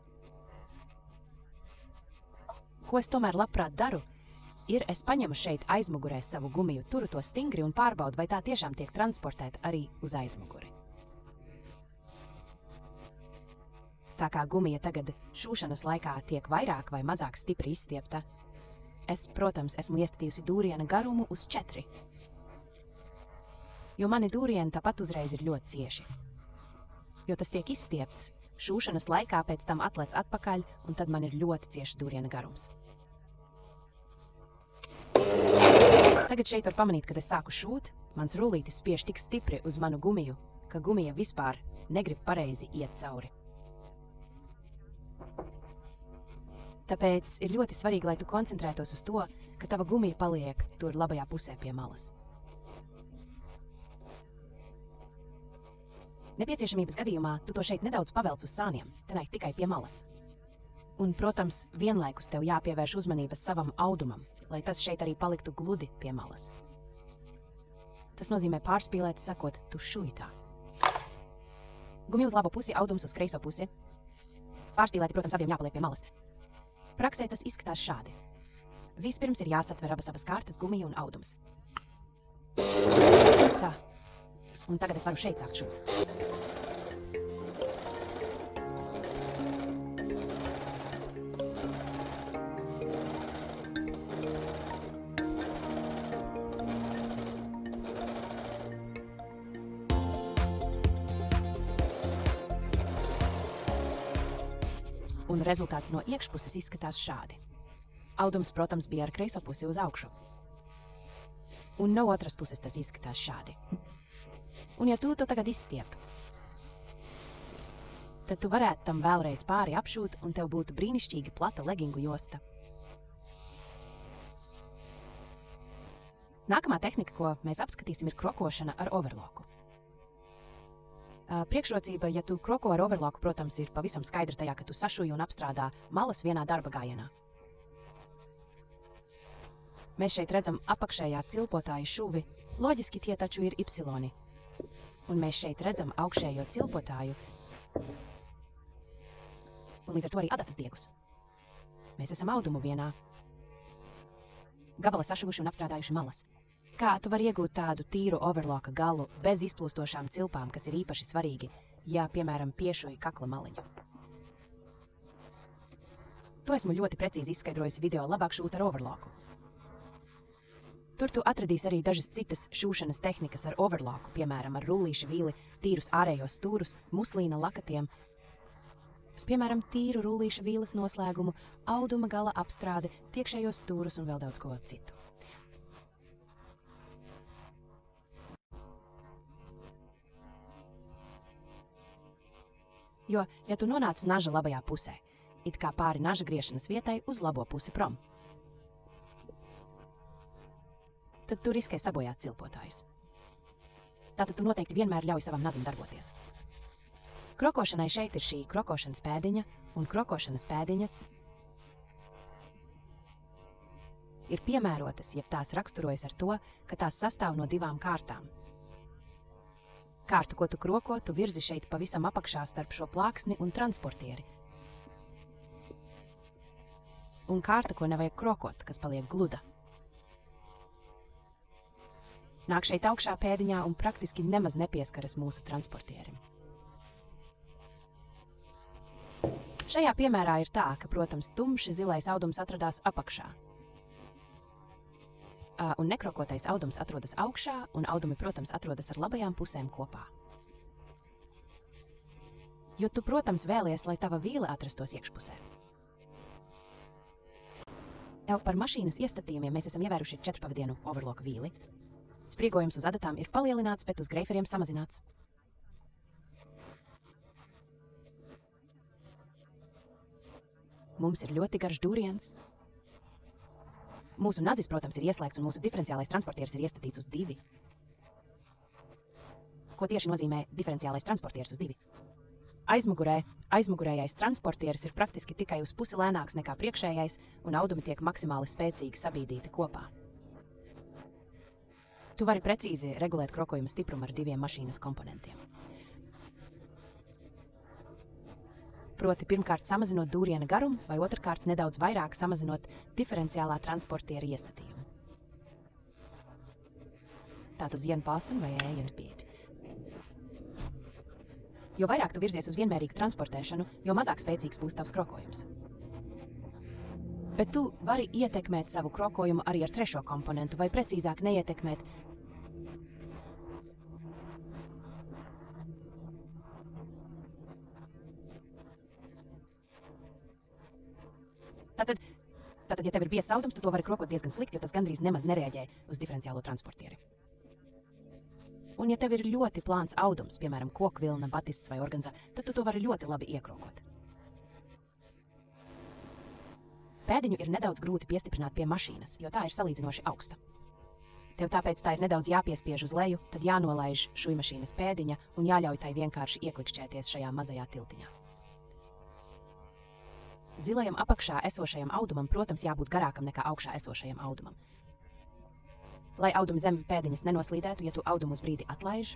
Ko es tomēr labprāt daru, ir es paņemu šeit aizmugurē savu gumiju, turu to stingri un pārbaudu, vai tā tiešām tiek transportēta arī uz aizmuguri. Tā kā gumija tagad šūšanas laikā tiek vairāk vai mazāk stipri izstiepta, es, protams, esmu iestatījusi dūriena garumu uz 4. Jo mani dūrieni tāpat uzreiz ir ļoti cieši. Jo tas tiek izstiepts, šūšanas laikā pēc tam atlec atpakaļ, un tad man ir ļoti ciešs dūriena garums. Tagad šeit var pamanīt, kad es sāku šūt, mans rullītis spiež tik stipri uz manu gumiju, ka gumija vispār negrib pareizi iet cauri. Tāpēc ir ļoti svarīgi, lai tu koncentrētos uz to, ka tava gumija paliek tur labajā pusē pie malas. Nepieciešamības gadījumā tu to šeit nedaudz pavelc uz sāniem, tenāk tikai pie malas. Un, protams, vienlaikus tev jāpievērš uzmanības savam audumam, lai tas šeit arī paliktu gludi pie malas. Tas nozīmē pārspīlēt, sakot, tu šuj tā. Gumija uz labo pusi, audums uz kreiso pusi. Pārspīlēti, protams, abiem jāpaliek pie malas. Praksē tas izskatās šādi. Vispirms ir jāsatver abas kārtas, gumija un audums. Tā. Un tagad es varu šeit sākt šūt. Un rezultāts no iekšpuses izskatās šādi. Audums, protams, bija ar kreiso pusi uz augšu. Un no otras puses tas izskatās šādi. Un ja tu to tagad izstiep, tad tu varētu tam vēlreiz pāri apšūt, un tev būtu brīnišķīgi plata legingu josta. Nākamā tehnika, ko mēs apskatīsim, ir krokošana ar overloku. Priekšrocība, ja tu kroko ar overloku, protams, ir pavisam skaidra tajā, ka tu sašuji un apstrādā malas vienā darba gājienā. Mēs šeit redzam apakšējā cilpotāja šuvi, loģiski tie taču ir Y. Un mēs šeit redzam augšējo cilpotāju, un līdz ar to arī adatas diegus. Mēs esam audumu vienā. Gabala sašuvuši un apstrādājuši malas. Kā tu vari iegūt tādu tīru overloka galu bez izplūstošām cilpām, kas ir īpaši svarīgi, ja, piemēram, piešuji kakla maliņu? To esmu ļoti precīzi izskaidrojusi video Labāk šūt ar overloku. Tur tu atradīsi arī dažas citas šūšanas tehnikas ar overloku, piemēram, ar rullīša vīli, tīrus ārējos stūrus, muslīna lakatiem, piemēram, tīru rullīša vīles noslēgumu, auduma gala apstrādi, tiekšējos stūrus un vēl daudz ko citu. Jo, ja tu nonāc naža labajā pusē, it kā pāri naža griešanas vietai uz labo pusi prom, tad tu riskē sabojāt cilpotājus. Tātad tu noteikti vienmēr ļauj savam nazim darboties. Krokošanai šeit ir šī krokošanas pēdiņa, un krokošanas pēdiņas ir piemērotas, jeb tās raksturojas ar to, ka tās sastāv no divām kārtām. Kārtu, ko tu kroko, tu virzi šeit pavisam apakšā starp šo plāksni un transportieri. Un kārta, ko nevajag krokot, kas paliek gluda. Nāk šeit augšā pēdiņā un praktiski nemaz nepieskaras mūsu transportierim. Šajā piemērā ir tā, ka, protams, tumši zilais audums atradās apakšā. Un nekrokotais audums atrodas augšā, un audumi, protams, atrodas ar labajām pusēm kopā. Jo tu, protams, vēlies, lai tava vīle atrastos iekšpusē. Par mašīnas iestatījumiem mēs esam ievēruši 4-pavadienu overloka vīli. Spriegojums uz adatām ir palielināts, bet uz greiferiem samazināts. Mums ir ļoti garš dūriens. Mūsu nazis, protams, ir ieslēgts un mūsu diferenciālais transportieris ir iestatīts uz 2. Ko tieši nozīmē diferenciālais transportieris uz 2? Aizmugurējais transportieris ir praktiski tikai uz pusi lēnāks nekā priekšējais, un audumi tiek maksimāli spēcīgi sabīdīti kopā. Tu vari precīzi regulēt krokojuma stiprumu ar 2 mašīnas komponentiem. Proti, pirmkārt samazinot dūriena garumu, vai otrkārt nedaudz vairāk samazinot diferenciālā transportiera iestatījumu. Tātad uz vienu pāsteni vai ejot pieti. Jo vairāk tu virzies uz vienmērīgu transportēšanu, jo mazāk spēcīgs būs tavs krokojums. Bet tu vari ietekmēt savu krokojumu arī ar 3. komponentu, vai precīzāk neietekmēt. Tātad, ja tev ir biezs audums, tu to vari krokot diezgan slikti, jo tas gandrīz nemaz nereaģē uz diferenciālo transportieri. Un ja tev ir ļoti plāns audums, piemēram, kokvilna, batists vai organza, tad tu to vari ļoti labi iekrokot. Pēdiņu ir nedaudz grūti piestiprināt pie mašīnas, jo tā ir salīdzinoši augsta. Tev tāpēc tā ir nedaudz jāpiespiež uz leju, tad jānolaiž šujmašīnas pēdiņa un jāļauj tai vienkārši ieklikšķēties šajā mazajā tiltiņā. Zilajam apakšā esošajam audumam, protams, jābūt garākam nekā augšā esošajam audumam. Lai audumi zem pēdiņas nenoslīdētu, ja tu audumu uz brīdi atlaiž,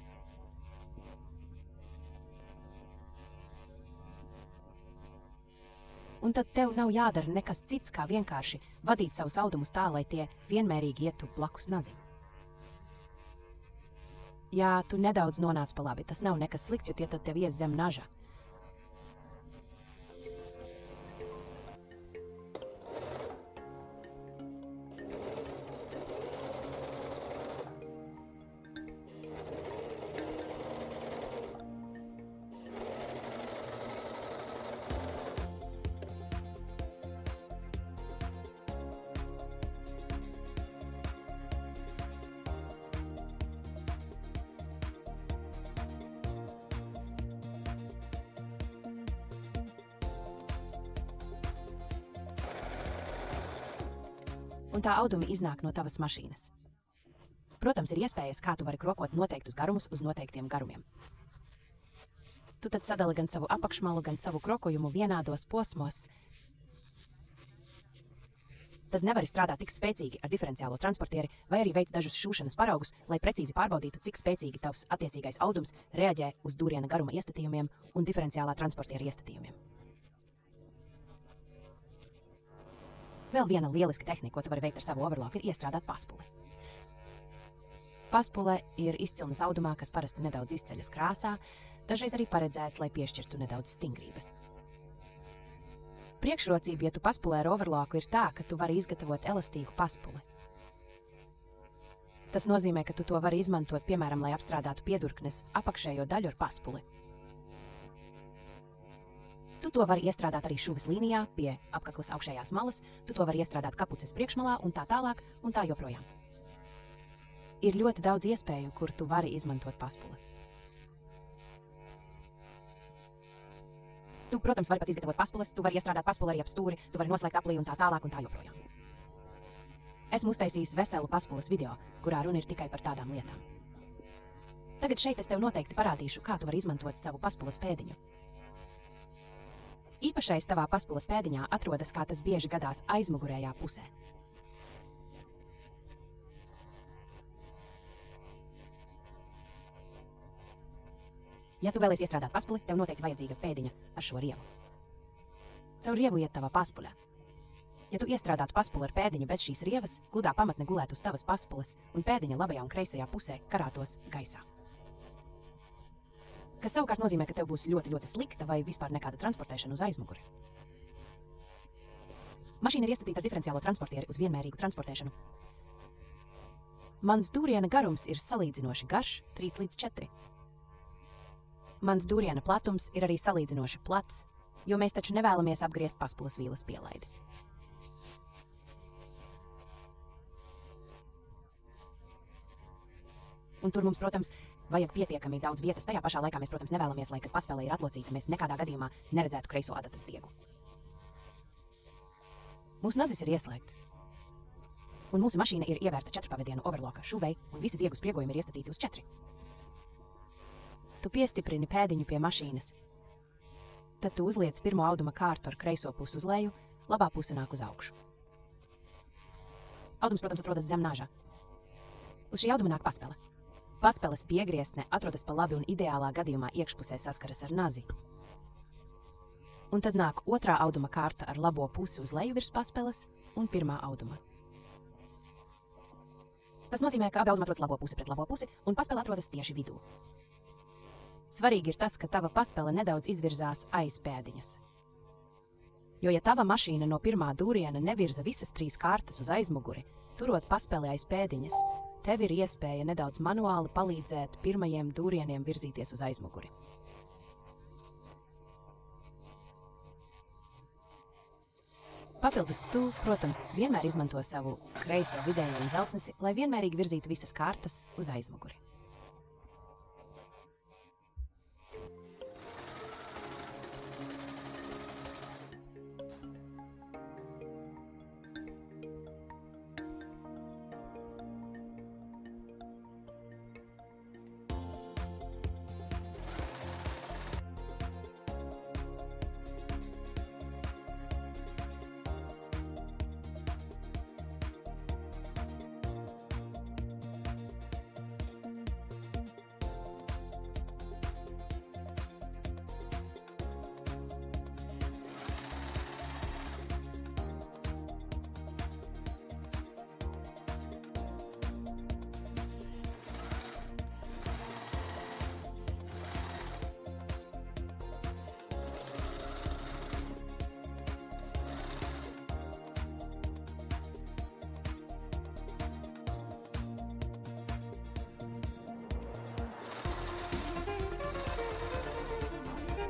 un tad tev nav jādara nekas cits, kā vienkārši vadīt savus audumus tā, lai tie vienmērīgi ietu blakus nazim. Ja tu nedaudz nonāc pa labi, tas nav nekas slikts, jo tie tad tev ies zem naža. Un tā audumi iznāk no tavas mašīnas. Protams, ir iespējas, kā tu vari krokot noteiktus garumus uz noteiktiem garumiem. Tu tad sadali gan savu apakšmalu, gan savu krokojumu vienādos posmos. Tad nevari strādāt tik spēcīgi ar diferenciālo transportieri, vai arī veic dažus šūšanas paraugus, lai precīzi pārbaudītu, cik spēcīgi tavs attiecīgais audums reaģē uz dūriena garuma iestatījumiem un diferenciālā transportiera iestatījumiem. Vēl viena lieliska tehnika, ko tu vari veikt ar savu overloku, ir iestrādāt paspuli. Paspule ir izcilnes audumā, kas parasti nedaudz izceļas krāsā, dažreiz arī paredzēts, lai piešķirtu nedaudz stingrības. Priekšrocība, ja tu paspulē ar overloku, ir tā, ka tu vari izgatavot elastīgu paspuli. Tas nozīmē, ka tu to vari izmantot, piemēram, lai apstrādātu piedurknes apakšējo daļu ar paspuli. Tu to vari iestrādāt arī šuves līnijā, pie apkaklas augšējās malas, tu to vari iestrādāt kapuces priekšmalā un tā tālāk, un tā joprojām. Ir ļoti daudz iespēju, kur tu vari izmantot paspuli. Tu, protams, vari pats izgatavot paspules, tu vari iestrādāt paspuli arī ap stūri, tu vari noslēgt aplī un tā tālāk un tā joprojām. Esmu uztaisījis veselu paspules video, kurā runa ir tikai par tādām lietām. Tagad šeit es tev noteikti parādīšu, kā tu vari izmantot savu paspules pēdiņu. Īpašais tavā paspules pēdiņā atrodas, kā tas bieži gadās, aizmugurējā pusē. Ja tu vēlies iestrādāt paspuli, tev noteikti vajadzīga pēdiņa ar šo rievu. Caur rievu iet tavā paspulē. Ja tu iestrādātu paspuli ar pēdiņu bez šīs rievas, gludā pamatne gulētu uz tavas paspules un pēdiņa labajā un kreisajā pusē karātos gaisā. Kas savukārt nozīmē, ka tev būs ļoti slikta vai vispār nekāda transportēšana uz aizmuguri. Mašīna ir iestatīta ar diferenciālo transportieri uz vienmērīgu transportēšanu. Mans dūriena garums ir salīdzinoši garš, 3 līdz 4. Mans dūriena platums ir arī salīdzinoši plats, jo mēs taču nevēlamies apgriezt paspules vīles pielaidi. Un tur mums, protams, vajag pietiekami daudz vietas. Tajā pašā laikā mēs, protams, nevēlamies, lai, kad paspēle ir atlocīta, mēs nekādā gadījumā neredzētu kreiso adatas diegu. Mūsu nazis ir ieslēgts. Un mūsu mašīna ir ievērta 4-pavadienu overloka šuvei, un visi diegu spriegojumi ir iestatīti uz 4. Tu piestiprini pēdiņu pie mašīnas. Tad tu uzliec pirmo auduma kārtu ar kreiso pusi uz leju, labā puse nāk uz augšu. Audums, protams, atrodas zem nāžā. Uz šī auduma nāk paspele. Paspeles piegrieztne atrodas pa labi un ideālā gadījumā iekšpusē saskaras ar nazi. Un tad nāk otrā auduma kārta ar labo pusi uz leju virs paspeles un pirmā auduma. Tas nozīmē, ka abi audumi atrodas labo pusi pret labo pusi un paspele atrodas tieši vidū. Svarīgi ir tas, ka tava paspele nedaudz izvirzās aiz pēdiņas. Jo, ja tava mašīna no pirmā dūriena nevirza visas 3 kārtas uz aizmuguri, turot paspeli aiz pēdiņas, tev ir iespēja nedaudz manuāli palīdzēt pirmajiem dūrieniem virzīties uz aizmuguri. Papildus tu, protams, vienmēr izmanto savu kreiso vidējo un zeltnesi, lai vienmērīgi virzītu visas kārtas uz aizmuguri.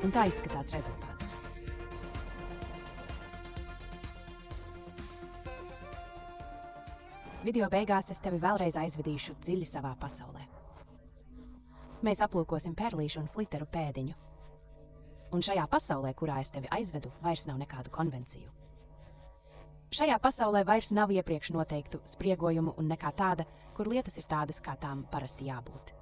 Un tā izskatās rezultāts. Video beigās es tevi vēlreiz aizvedīšu dziļi savā pasaulē. Mēs aplūkosim perlīšu un fliteru pēdiņu. Un šajā pasaulē, kurā es tevi aizvedu, vairs nav nekādu konvenciju. Šajā pasaulē vairs nav iepriekš noteiktu spriegojumu un nekā tāda, kur lietas ir tādas, kā tām parasti jābūt.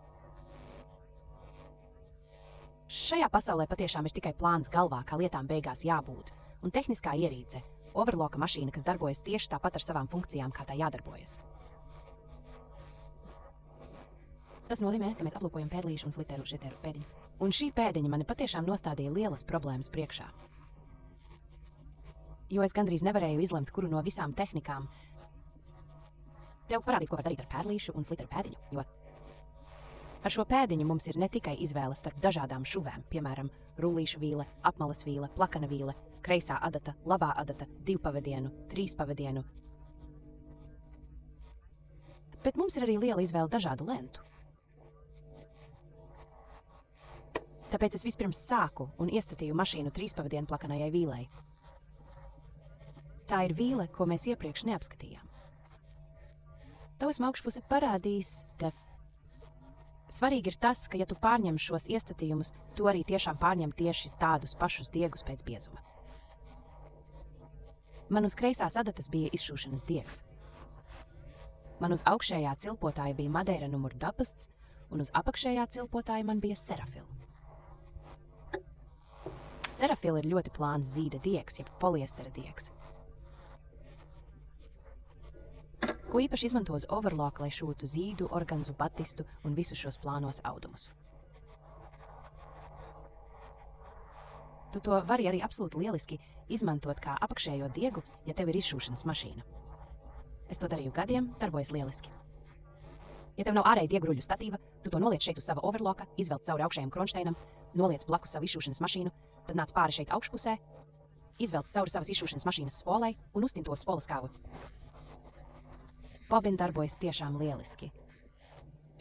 Šajā pasaulē patiešām ir tikai plāns galvā, kā lietām beigās jābūt, un tehniskā ierīce, overloka mašīna, kas darbojas tieši tāpat ar savām funkcijām, kā tā jādarbojas. Tas nozīmē, ka mēs aplūkojam perlīšu un fliteru šiteru pēdiņu. Un šī pēdiņa mani patiešām nostādīja lielas problēmas priekšā. Jo es gandrīz nevarēju izlemt, kuru no visām tehnikām tev parādīt, ko var darīt ar perlīšu un fliteru pēdiņu, jo Ar šo pēdiņu mums ir ne tikai izvēle starp dažādām šuvēm, piemēram, rullīšu vīle, apmales vīle, plakana vīle, kreisā adata, labā adata, 2 pavadienu, 3 pavadienu. Bet mums ir arī liela izvēle dažādu lentu. Tāpēc es vispirms sāku un iestatīju mašīnu 3 pavadienu plakanajai vīlei. Tā ir vīle, ko mēs iepriekš neapskatījām. Tavs augšpuse parādīs, te. Svarīgi ir tas, ka, ja tu pārņem šos iestatījumus, tu arī tiešām pārņem tieši tādus pašus diegus pēc biezuma. Man uz kreisās adatas bija izšūšanas diegs. Man uz augšējā cilpotāja bija Madeira numur dapasts, un uz apakšējā cilpotāja man bija Serafil. Serafil ir ļoti plāns zīda diegs, jeb poliestera diegs, ko īpaši izmanto uz overlock, lai šūtu zīdu, organzu, batistu un visus šos plānos audumus. Tu to vari arī absolūti lieliski izmantot kā apakšējo diegu, ja tev ir izšūšanas mašīna. Es to darīju gadiem, darbojas lieliski. Ja tev nav ārēji diegruļu statīva, tu to noliec šeit uz sava overlocka, izvelc cauri augšējam kronšteinam, noliec blakus savu izšūšanas mašīnu, tad nāc pāri šeit augšpusē, izvelc cauri savas izšūšanas mašīnas spolei un uztin to spoles kāvu. Bobina darbojas tiešām lieliski.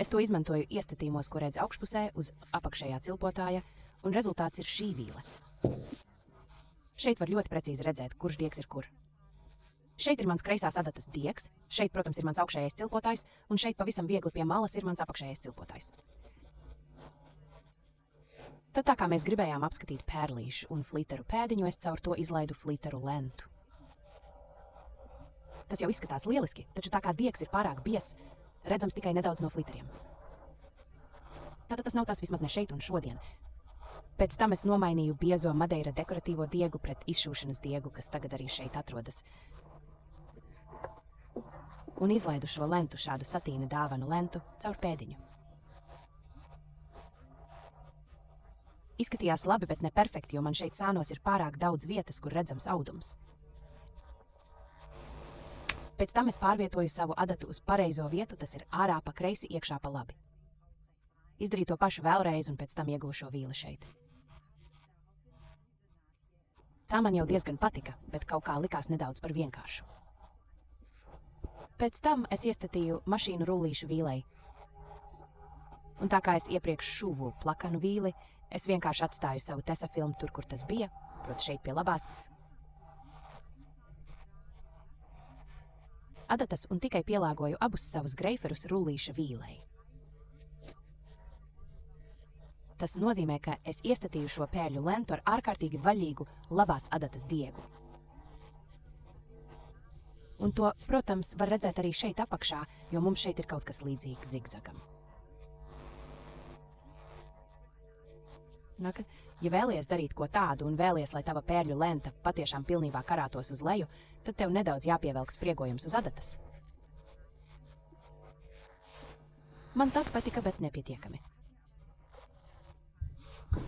Es to izmantoju iestatījumos, ko redz augšpusē uz apakšējā cilpotāja, un rezultāts ir šī vīle. Šeit var ļoti precīzi redzēt, kurš diegs ir kur. Šeit ir mans kreisās adatas diegs, šeit, protams, ir mans augšējais cilpotājs, un šeit pavisam viegli pie malas ir mans apakšējais cilpotājs. Tad tā kā mēs gribējām apskatīt pērlīšu un fliteru pēdiņu, es caur to izlaidu fliteru lentu. Tas jau izskatās lieliski, taču tā kā diegs ir pārāk biezs, redzams tikai nedaudz no fliteriem. Tātad tas nav tas vismaz ne šeit un šodien. Pēc tam es nomainīju biezo Madeira dekoratīvo diegu pret izšūšanas diegu, kas tagad arī šeit atrodas. Un izlaidu šo lentu, šādu satīna dāvanu lentu, caur pēdiņu. Izskatījās labi, bet ne perfekti, jo man šeit sānos ir pārāk daudz vietas, kur redzams audums. Pēc tam es pārvietoju savu adatu uz pareizo vietu, tas ir ārā pa kreisi, iekšā pa labi. Izdarīju to pašu vēlreiz un pēc tam ieguvu šo vīli šeit. Tā man jau diezgan patika, bet kaut kā likās nedaudz par vienkāršu. Pēc tam es iestatīju mašīnu rullīšu vīlei. Un tā kā es iepriekš šuvu plakanu vīli, es vienkārši atstāju savu tesa filmu tur, kur tas bija, proti šeit pie labās, adatas un tikai pielāgoju abus savus greiferus rullīša vīlei. Tas nozīmē, ka es iestatīju šo pērļu lentu ar ārkārtīgi vaļīgu labās adatas diegu. Un to, protams, var redzēt arī šeit apakšā, jo mums šeit ir kaut kas līdzīgs zigzagam. Ja vēlies darīt ko tādu un vēlies, lai tava pērļu lenta patiešām pilnībā karātos uz leju, tad tev nedaudz jāpievelk spriegojums uz adatas. Man tas patika, bet nepietiekami.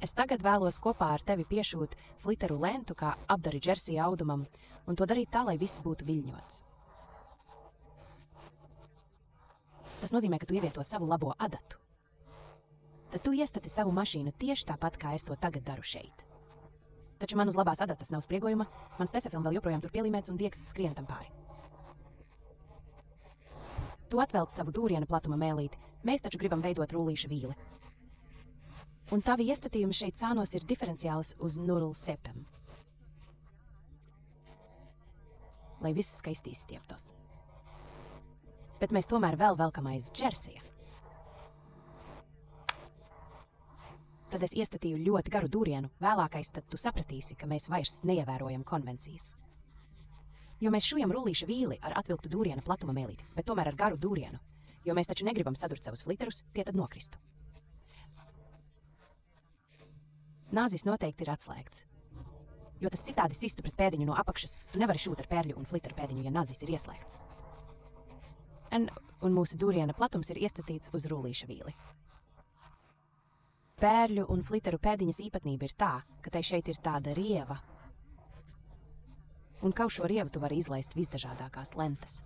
Es tagad vēlos kopā ar tevi piešūt fliteru lentu kā apdari džersija audumam un to darīt tā, lai viss būtu viļņots. Tas nozīmē, ka tu ievieto savu labo adatu. Tad tu iestati savu mašīnu tieši tāpat, kā es to tagad daru šeit. Taču man uz labās adatas nav spriegojuma, mans tesafilm vēl joprojām tur pielīmēts un diegs skrien tam pāri. Tu atvelc savu dūriena platuma mēlīti, mēs taču gribam veidot rullīša vīli. Un tavi iestatījumi šeit sānos ir diferenciāls uz 0,7. Lai viss skaisti izstieptos. Bet mēs tomēr vēl velkam aiz džersija. Tad es iestatīju ļoti garu dūrienu, vēlākais tad tu sapratīsi, ka mēs vairs neievērojam konvencijas. Jo mēs šujam rullīša vīli ar atvilktu dūriena platuma mēlīti, bet tomēr ar garu dūrienu, jo mēs taču negribam sadurt savus fliterus, tie tad nokristu. Nāzis noteikti ir atslēgts, jo tas citādi sistu pret pēdiņu no apakšas, tu nevari šūt ar pērļu un fliteru pēdiņu, ja nāzis ir ieslēgts. Un mūsu dūriena platums ir iestatīts uz rullīša vīli. Pērļu un fliteru pēdiņas īpatnība ir tā, ka tai šeit ir tāda rieva. Un kaut šo rievu tu vari izlaist visdažādākās lentas.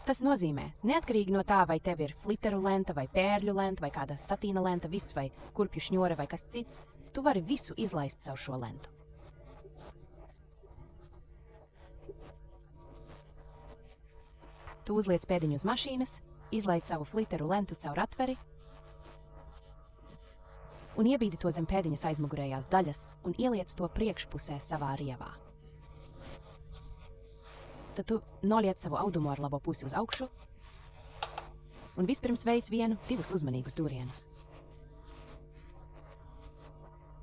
Tas nozīmē, neatkarīgi no tā, vai tev ir fliteru lenta, vai pērļu lenta, vai kāda satīna lenta, viss vai kurpju šņore vai kas cits, tu vari visu izlaist caur šo lentu. Tu uzliec pēdiņu uz mašīnas, izlaid savu fliteru lentu caur atveri un iebīdi to zem pēdiņas aizmugurējās daļas un ieliec to priekšpusē savā rievā. Tad tu noliec savu audumu ar labo pusi uz augšu un vispirms veic 1-2 uzmanīgus dūrienus.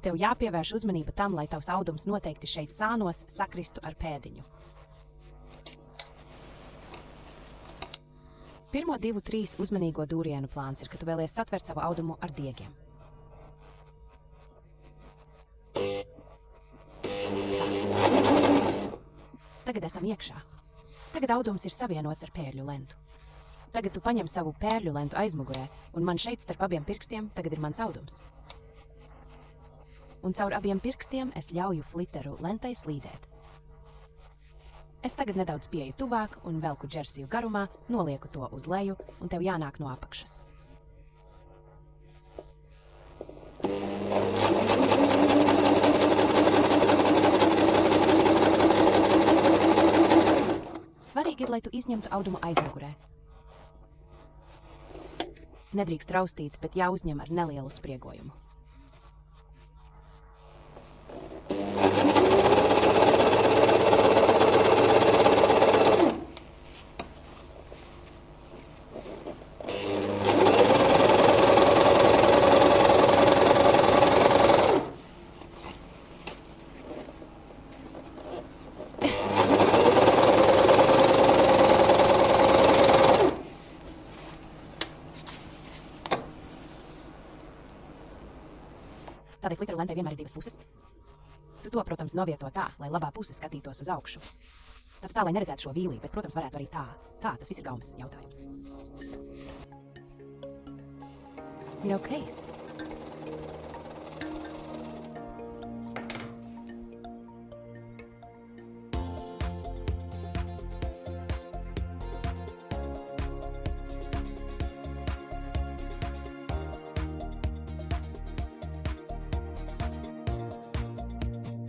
Tev jāpievērš uzmanība tam, lai tavs audums noteikti šeit sānos sakristu ar pēdiņu. Pirmo 2-3 uzmanīgo dūrienu plāns ir, ka tu vēlies satvert savu audumu ar diegiem. Tagad esam iekšā. Tagad audums ir savienots ar pērļu lentu. Tagad tu paņem savu pērļu lentu aizmugurē, un man šeit starp abiem pirkstiem tagad ir mans audums. Un caur abiem pirkstiem es ļauju fliteru lentai slīdēt. Es tagad nedaudz pieeju tuvāk un velku džersiju garumā, nolieku to uz leju, un tev jānāk no apakšas. Svarīgi ir, lai tu izņemtu audumu aizmugurē. Nedrīkst raustīt, bet jāuzņem ar nelielu spriegojumu. Tādai fliteru lentai vienmēr ir 2 puses. Tu to, protams, novieto tā, lai labā puse skatītos uz augšu. Tad tā, lai neredzētu šo vīlī, bet, protams, varētu arī tā. Tā, tas viss ir gaumas jautājums. Ir okejs.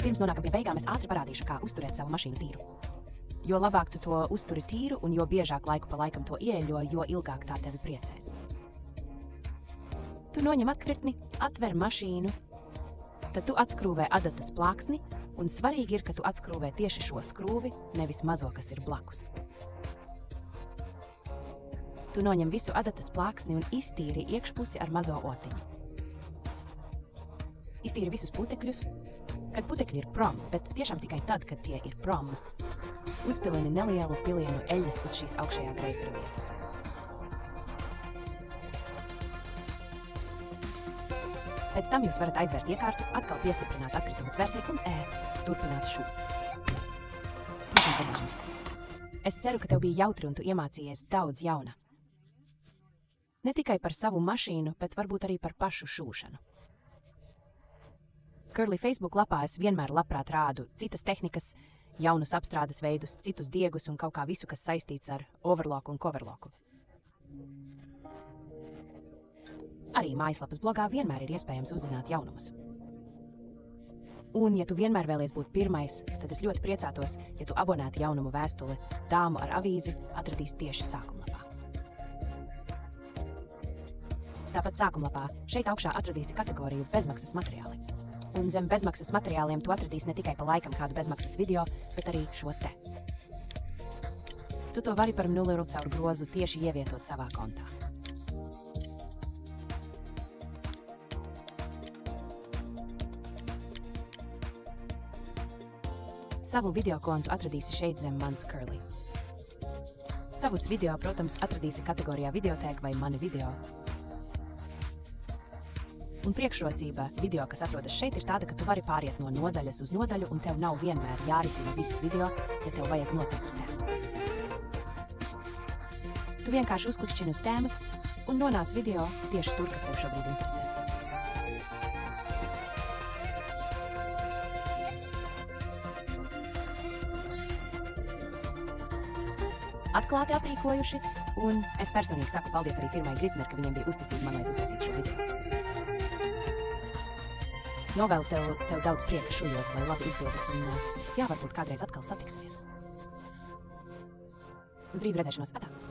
Pirms nonākam pie beigām, es ātri parādīšu, kā uzturēt savu mašīnu tīru. Jo labāk tu to uzturi tīru un jo biežāk laiku pa laikam to ieeļo, jo ilgāk tā tevi priecēs. Tu noņem atkritni, atver mašīnu, tad tu atskrūvē adatas plāksni, un svarīgi ir, ka tu atskrūvē tieši šo skrūvi, nevis mazo, kas ir blakus. Tu noņem visu adatas plāksni un iztīri iekšpusi ar mazo otiņu. Iztīri visus putekļus, kad putekļi ir prom, bet tiešām tikai tad, kad tie ir prom. Uzpilini nelielu pilienu eļļas uz šīs augšējā greipera vietas. Pēc tam jūs varat aizvērt iekārtu, atkal piestiprināt atkritumu tvertni un turpināt šūt. Es ceru, ka tev bija jautri un tu iemācījies daudz jauna. Ne tikai par savu mašīnu, bet varbūt arī par pašu šūšanu. Curly Facebook lapā es vienmēr labprāt rādu citas tehnikas, jaunus apstrādes veidus, citus diegus un kaut kā visu, kas saistīts ar overloku un coverloku. Arī mājaslapas blogā vienmēr ir iespējams uzzināt jaunumus. Un, ja tu vienmēr vēlies būt pirmais, tad es ļoti priecātos, ja tu abonētu jaunumu vēstuli Dāmu ar avīzi atradīs tieši sākumlapā. Tāpat sākumlapā šeit augšā atradīsi kategoriju bezmaksas materiāli. Un zem bezmaksas materiāliem tu atradīsi ne tikai pa laikam kādu bezmaksas video, bet arī šo te. Tu to vari par 0 eiro caur grozu tieši ievietot savā kontā. Savu video kontu atradīsi šeit zem mans Curly. Savus video, protams, atradīsi kategorijā videotēka vai mani video. Un priekšrocība video, kas atrodas šeit, ir tāda, ka tu vari pāriet no nodaļas uz nodaļu, un tev nav vienmēr jāritina viss video, ja tev vajag noteiktu tēmu. Tu vienkārši uzklikšķini uz tēmas un nonāc video tieši tur, kas tev šobrīd interesē. atklāti aprīkojuši, un es personīgi saku paldies arī firmai Gritsner, ka viņiem bija uzticība man, lai es uztaisītu šo video. Novēlu tev daudz prieka šujot, lai labi izdodas, un jā, varbūt kādreiz atkal satiksimies. Uz drīz redzēšanos. Atā!